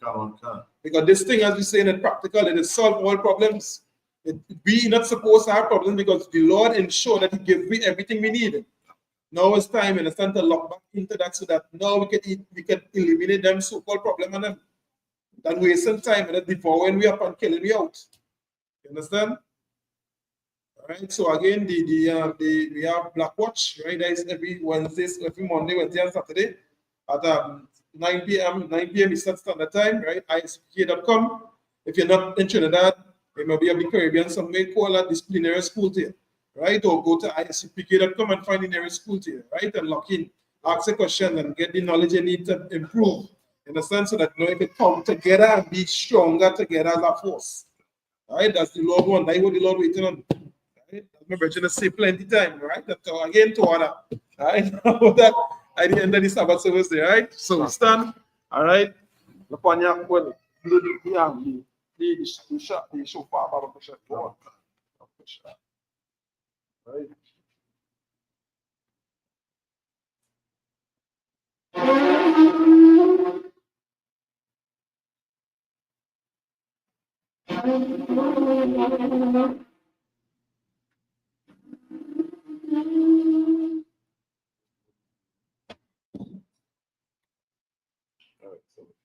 Because this thing, as we say in it practical, it is solve all problems. We not supposed to have problems because the Lord ensured that He gave me everything we need. Now it's time, you understand, to lock back into that so that now we can eliminate them so-called problem and them. Than wasting time and devouring we up and killing we out. You understand? All right. So again, we have Black Watch, right? That is every Monday, Wednesday, and Saturday at 9 p.m. Eastern Standard Time, right? Isupk.com. If you're not in Trinidad, you may be of the Caribbean, some may call that disciplinary school there, right? Or go to isupk.com and find the nearest school there, right? And lock in, ask a question, and get the knowledge you need to improve. In the sense that you know, if it come together and be stronger together as a force. Right? That's the Lord one. That's what the Lord waiting on. Right? My brother say plenty time, right? That again to order. Right? That at the end of the Sabbath service there, right? So stand. All right. The shofar, right.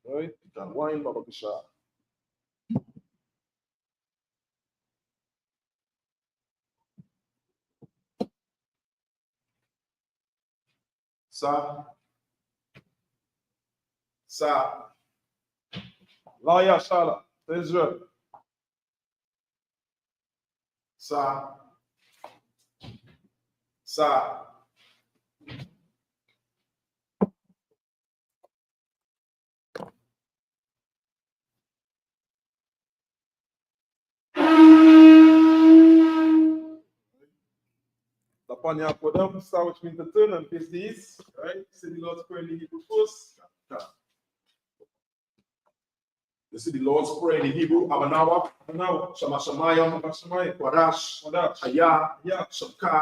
Right, wine, Baba Kisha. Sa, Laya Shala, Israel. Sa. The Panya Kodam, Star, which means to turn and face the east, right? See the Lord's Prayer in the Hebrew first. You see the Lord's Prayer in the Hebrew, Abanawa, Shama Shamayam, Wadash, Aya, Shamka,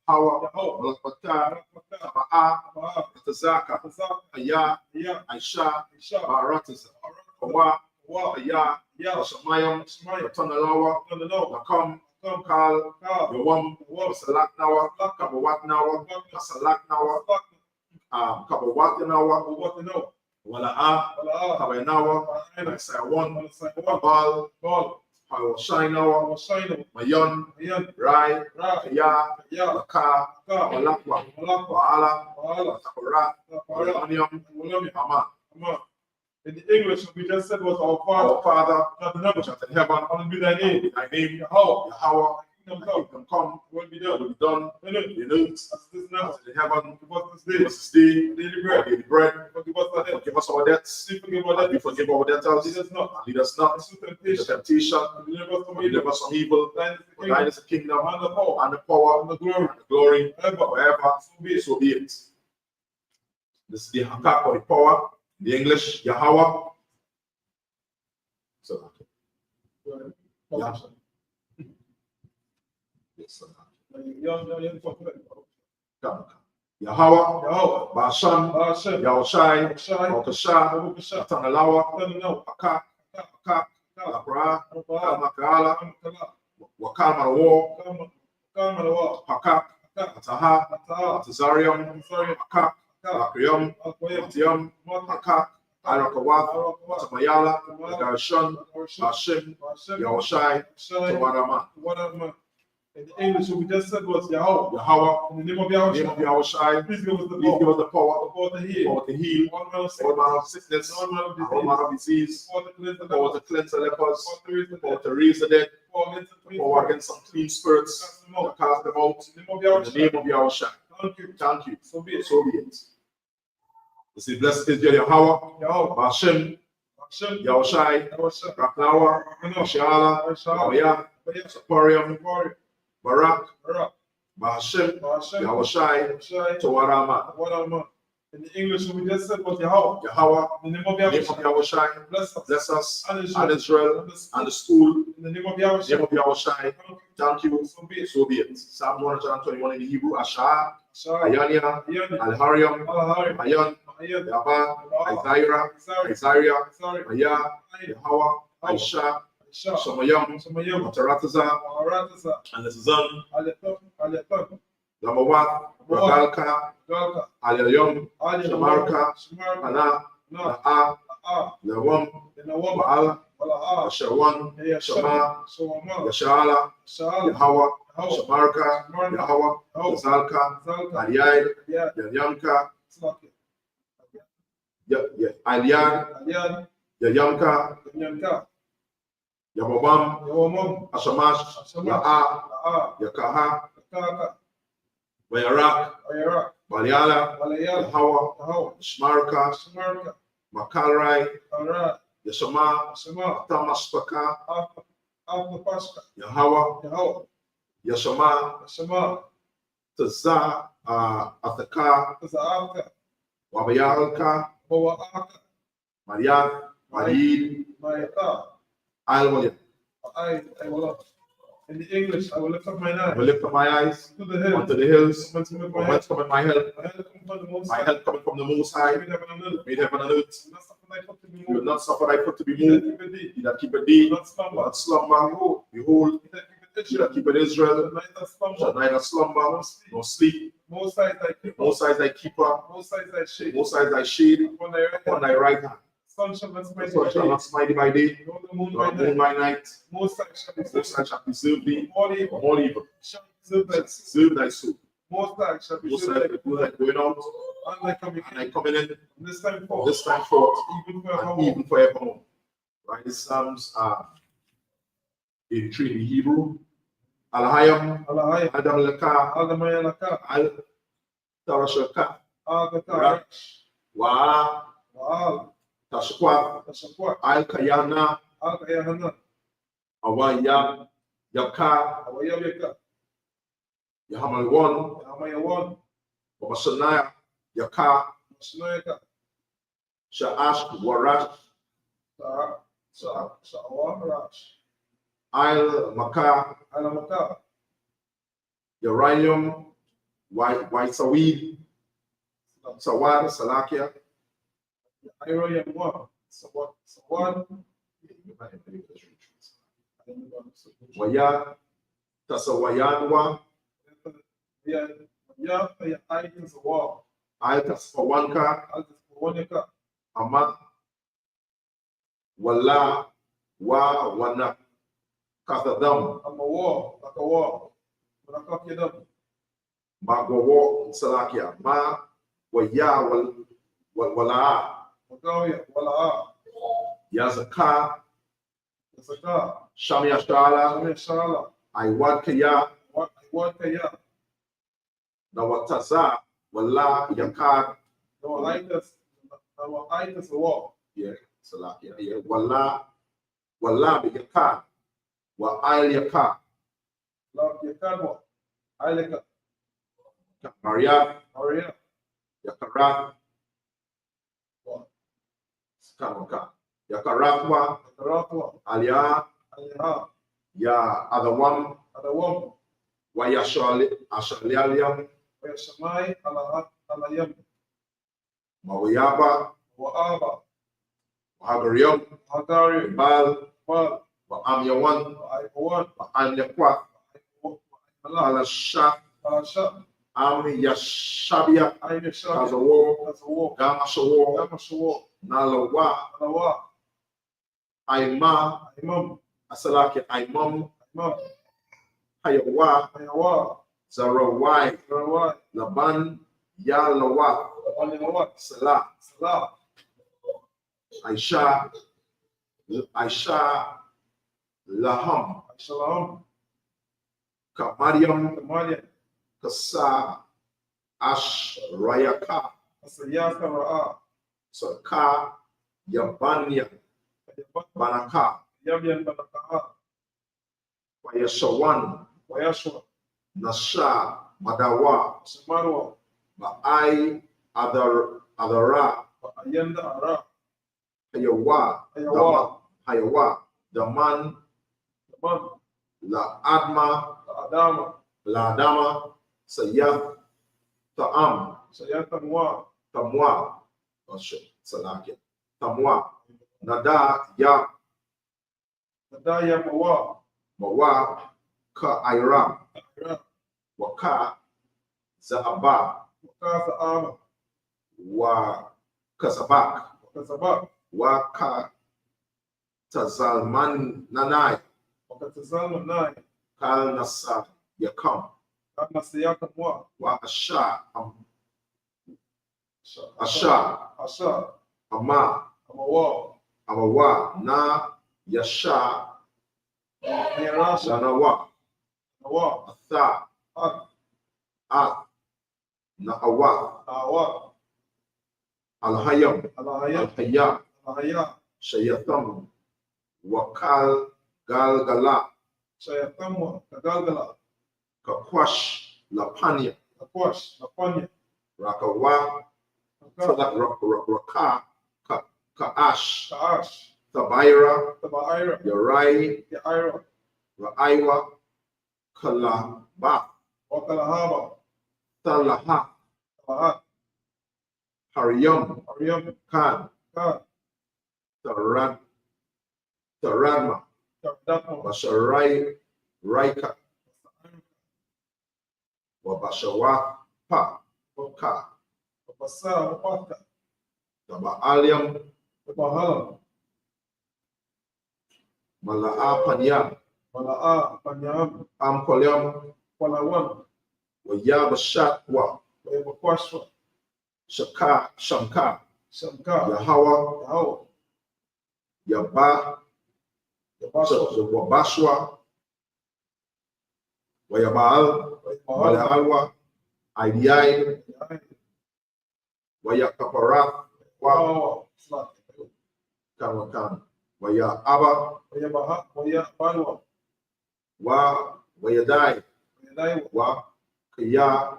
Hawa, Malakpata, Aba'a, Tazaka, Aya, Aisha, Barataza, Awa, Aya, Shamayam, Tanalawa, Nakam, Kal, Yawam, Salak Nawa, Kabawat Nawa, Salak Nawa, Kabawat Nawa, Wala'a, Kabainawa, Saiwan, Bal, Shainawa, Mayon, Rai, Ya, Laka, Walakwa, Wa'ala, Takora, Walanium, Hama. In the English, we just said was our Father, which art in heaven, hallowed be thy name. Thy name, Yahweh, kingdom come, will be done. In earth, as it is now, in heaven. Give us this day, daily bread. Forgive us our debts. We forgive our debtors. Lead us not into temptation. Deliver us from evil. Thine is the kingdom, and the power, and the glory, forever. So be it. This is the attack of the power. The English, Yahweh. So, yeah. Yes, Yahweh, Basham, Yahushai, Okasha, Tanalawa, Aka, Abra, Makala, Wakama, Haka, Ataha, Atazarium, Aka, Akrium, Matium, Aka, Arakawath, Tamayala, Garshon, Bashim, Yahushai, Tawarama. In the English, what we just said was Yahweh. Yahweh, In the name of Yahushai, please give us the power to heal, all manner of sickness, all manner of disease, power to cleanse the power to cleanse the lepers, power to raise the dead, power against unclean spirits, to cast them out, in the name of Yahushai. Thank you. So be it. So be it. You see, blessed is Yahweh, Bashem, Yahushai, Raklawa, Mashala, Mawaya, Saparium, Barak, Bashem, Yahushai, Tawarama. In the English, what we just said was Yahweh. In the name of Yahushai, bless us and Israel, and the school, in the name of Yahushai. Thank you. So be it. Psalm 121 in the Hebrew, Ashah, Ayania, Al-Hariam, Ayan, Yaba, Isaiah, Maya, Yahweh, Aisha, Shamayam, Matarataza, and the Suzan, Lamawat, Ragalka, Alayom, Shamarka, Ana, Na'a, Lawam, Baal, Shawan, Shama, Yashala, Yahweh, Shamarka, Yahweh, Zalka, Aliyai, Yanyamka, Aliyad, Yanyamka, Yamabam, Ashamash, Ya'a, Yakaha, Bayarak, Baliala, Yahweh, Shmarka, Makalrai, Yashama, Tamaspaka, Yahweh, Yashama, Taza, Athaka, Wabayalka, Maria, Malid, Alwaya. In the English, I will lift up my eyes. I will lift up my eyes to the hills. unto the hills. Whence cometh my help? My help coming from the Most High, made heaven and earth. You will not suffer thy foot to be moved. He that keepeth thee will not slumber. Behold, he that keepeth Israel shall neither slumber nor sleep. Most High is thy keeper. Most High is thy shade upon thy right hand. Sun shall not The sun shall not smite thee by day, nor the moon nor by the moon night. by night. Most High shall Most High shall preserve thee all evil. from all evil. Shall preserve thy Preserve thy soul. Most High shall Most preserve High thy will thy going out and thy coming and thy in. coming in This time forth, this time forth even and forevermore. even forevermore. Right? The Psalms are 83 in Hebrew. Alahayam, Alahai, Adam Laka, Aldamayalaka, Al Tarashaka, Agatarash, Wa Waal, Tashqua, Tashapua, Al Kayana, Alkayahana, Awaya, Yaka, Awayabeka, Yahamalwan, Amayawan, Wamashanaya, Yaka, Masnayaka, Sha'ash, Warash, Sa'awarash, Al Maka, Alamaka, Uranium, Waisawid, Sawad, Salakia, Iroyamwa, Sawad, Waya, Tasawayanwa, Ya, items of war, Al Taspawanka, Altawanaka, Ama, Wala, Wana, Kathadam, I'm a war, like a war, but I can't get up. Magwawo, Salakia, Ma, Waya, Wala, Magalia, Wala, Yazaka, Saka, Shamia Shala, Shala, Iwad Kaya, what Kaya, Nawataza, Wala, Yakad, no itis a war, yeah, Salakia, yeah, Wala, Yakad, Wa Al Yakad, love your carbo, I like a Maria, Maria, Yakarat, Skamaka, Yakaratwa, Karatwa, Alia, Aliha, Ya Adawam, Adawam, Wayashaliam, where Shamai, Alayam, Mawayaba, Waaba, Hagarium, Hagari, Bal, Wal, Amyawan, Iwan, Anyakwa, Alasha, Alasha, Yashabia, Irish, Kazawo, as a war, Gamashawo, Gamashawo, Nalawa, Alawa, Aima, Imam, Asalaki, Aimam, Imam, Hayawa, Ayawa, Zarawai, Rawai, Laban, Yalawa, Alawa, Salah, Salah, Aisha, Laham, Shalom, Kamariam, Kamalia, Kasa, Ash, Rayaka, Asayasa Ra'a, Saka, Yabanya, Banaka, Yabian Banakaha, Wayashawan, Wayashua, Nasha, Madawa, Samarwa, Ma'ai, Adara, Ayanda Ara, Hayawa, Ayawa, Hayawa, Daman, Taman, La Adma, Adama, La Adama, Sayaf, Ta'am, Sayata Mwa, Tamwa, Salakia, Tamwa, Nada, Ya, Nadaya Mawa, Mawa, Ka Ira, Ra, Waka, Zaaba, Wakasa Ama, Wa Kasabak, Wakasaba, Waka Tazalman Nanai, Wakatazama Nai, Kal Nasa, Yakam, Kama Sayata Mwa, Wa Asha, Asha, Ama, Amawa, Amawa, Na, Yasha, Ayarasha, Lanawa, Nawa, Atha, At, At, Naawa, Awa, Alhayam, Alahaya, Alhaya, Alahaya, Shayatam, Wakal, Galgala, Shayatamwa, Kagalgala, Kakwash, Lapanya, Akwash, Lapanya, Rakawa, Raka, Kaash, Kaash, Tabaira, Tabaira, Yarai, Yaira, Raiwa, Kalaba, Wakalahaba, Talaha, Tabahat, Hariyam, Ariam, Khan, Kad, Taradma, Kabdatma, Basharai, Raika, Wabashawa, Pa, Ka, Basa, Wapata, Tabaalyam, Bahala, Mala'a Panyam, Mala'a, Panyam, Amkolyam, Palawan, Wayabashatwa, Wayabakwashwa, Shaka, Shamka, Shamka, Yahawa, Yahao, Yaba, Yabashwa, Wabashwa, Wayabal, Wayabahala, Malaalwa, Aidiyai, Wayakaparath, Wawa, Slak, Kanwakan, Wayaba, Wayabaha, Wayabalwa, Wayadai, Wayadaiwa, Kaya,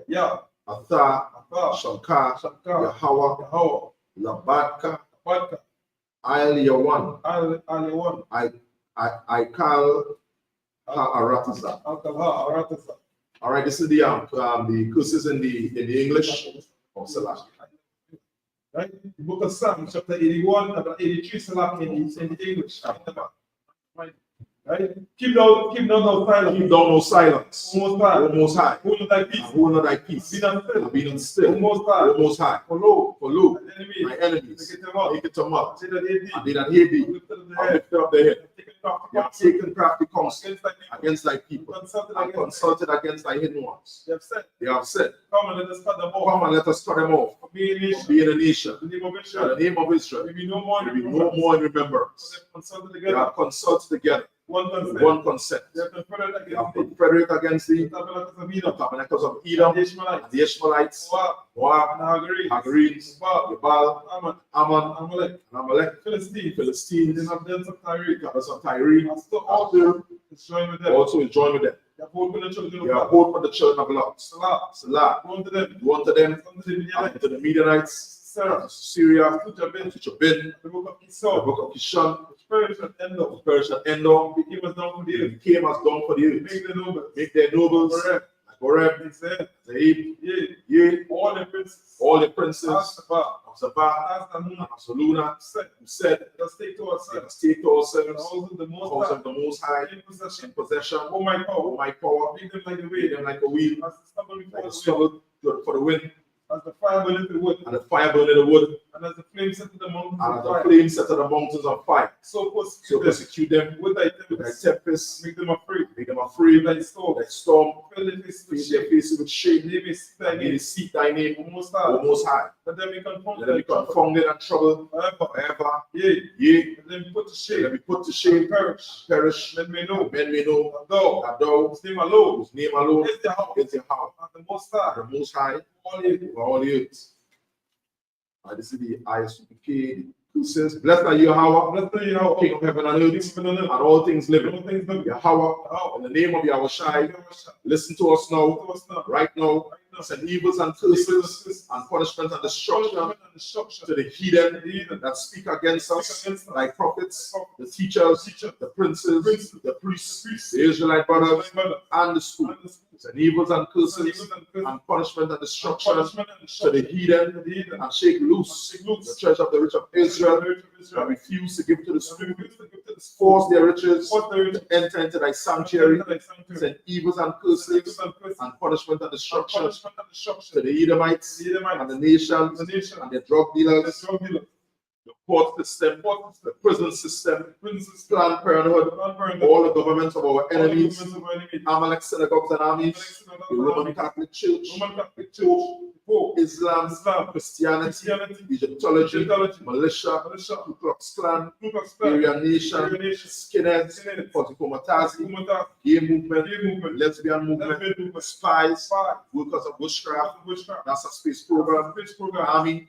Ya, Atha, Aka, Shamka, Shamka, Yahawa, Yahao, Labatka, Badka, Aliyawan, Aliwan, Aikal, Ha'aratiza. Alkalha, Aratasa, All right, this is the curses in the English of Salah. Right? The book of Psalms, chapter 81 and 83, Salah in the English. Right? Keep down no silence. Keep down no silence. Most high. Most high. Hold thy peace. Hold thy peace. Be not still. Be not still. Most high. Most high. For lo, My enemies. Make it to mud. Say that they be. And they that hear thee. I Lift up their head. You have Take taken crafty counsel against thy people. Consulted And consulted against thy hidden ones. They have said, come and let us cut them off. Come and let us cut them off. Being Being a nation. the name of And Israel. the name of Israel. There be no more There be no more in remembrance. They have consulted together. One consent. They have They have confederate against thee. The tabernacles of Edom, and the Ishmaelites, Moab, Hagarenes, Gebal, Ammon, and Amalek, Philistines, the inhabitants of Tyre, also is joined with them. They have hope for the children of Lot. Salah, go unto them, and to the Midianites, Syria, to Jabin, the book of Kishon, the Persian Endor, became as done for the earth. Make their nobles, Goreb, Zaib, Ye, all the princes of Sabbath and of Soluna, who said, let us take to ourselves the house of the Most High in possession. Oh my power, make them like a wheel, like a stubble for the wind. As the fire burning the wood. And the fire burning the wood. And as the flame set to the mountains And on as the fire. flame set to the mountains on fire. So So persecute them with thy tempest. Make them afraid. Make them afraid. Thy storm. Thy storm. Fill their faces with Face their shame. faces with shame. They may seek thy name. May they seek thy name. O Most High. O Most High. Let them be confounded. Let them be confounded and troubled forever. Yea. Yea. Let them be put to Let shame. them be put to shame. Perish. Perish. Let me know. Men may know That thou, that thou, whose name alone, whose name alone is the house. is Yahweh, And the Most High. the Most High, All ye. over all the earth. This is the Isupk says, blessed are you, Yahweh, Blessed are you, Yahweh, King of heaven and earth, King of heaven and earth, and all things living. all things living. Yahweh, in the name of Yahushai, listen to us now, right now. Send evils and curses and punishment and destruction to the heathen that speak against us, like prophets, the teachers, the princes, the priests, the Israelite brothers, and the school. Send evils and curses and punishment and destruction to the heathen and shake loose the treasure of the rich of Israel that refuse to give to the school. Force their riches to enter into thy sanctuary. Send evils and curses and punishment and destruction to the Edomites and the nations and their drug dealers, the court system, the prison system, Planned Parenthood, all the governments of our enemies, Amalek synagogues and armies, the Roman Catholic Church, Islam, Christianity, Egyptology, militia, Ku Klux Klan, Aryan Nation, skinheads, Potikomatasi, gay movement, lesbian movement, spies, workers of bushcraft, NASA space program, Army,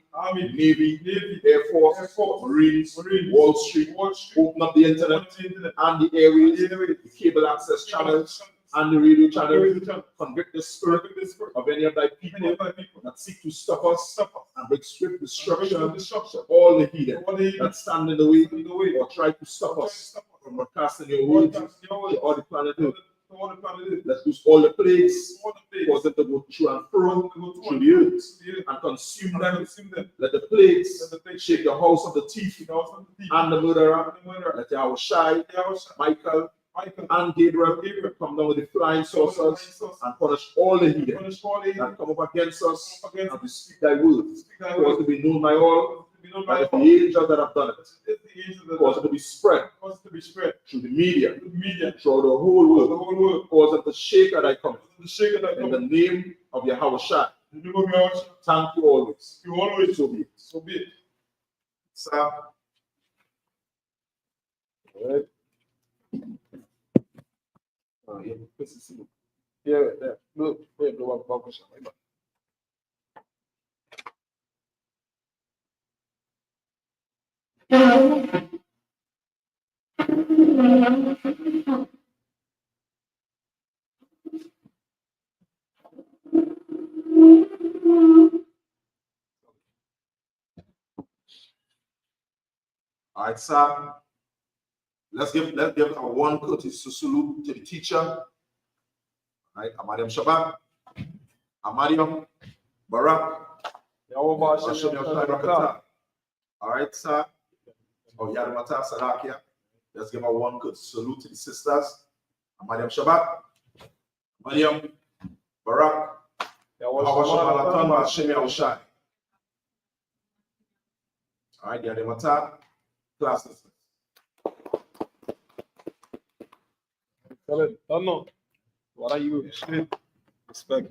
Navy, Air Force, Marines, Wall Street, open up the internet and the airways, the cable access channels, and the radio channel, convict the spirit of any of thy people that seek to stop us and bring swift destruction to all the heathen that stand in the way or try to stop us from broadcasting your word to all the planet Earth. Let's lose all the plagues, cause them to go through and through the earth and consume them. Let the plagues shake the house of the thief and the murderer. Let Yahushai, Michael, and Gabriel come down with the flying saucers and punish all the heathen that come up against us and to speak thy words. Cause to be known by all, by the angels that have done it. Cause it to be spread through the media, throughout the whole world. Cause it to shake at thy coming. In the name of Yahushua. Thank you always. So be it. So be it. Sir. All right. Yeah, there. Look, wait, blow up about question. All right, sir. Let's give our one courteous salute to the teacher. All right, Amadiam Shabbat, Amadiam Barak, all right, sir. Oh, Yadamata Salakia. Let's give our one courteous salute to the sisters. Amadiam Shabbat, Amadiam Barak, all right, Yadamata, class sisters. What are you? Respect.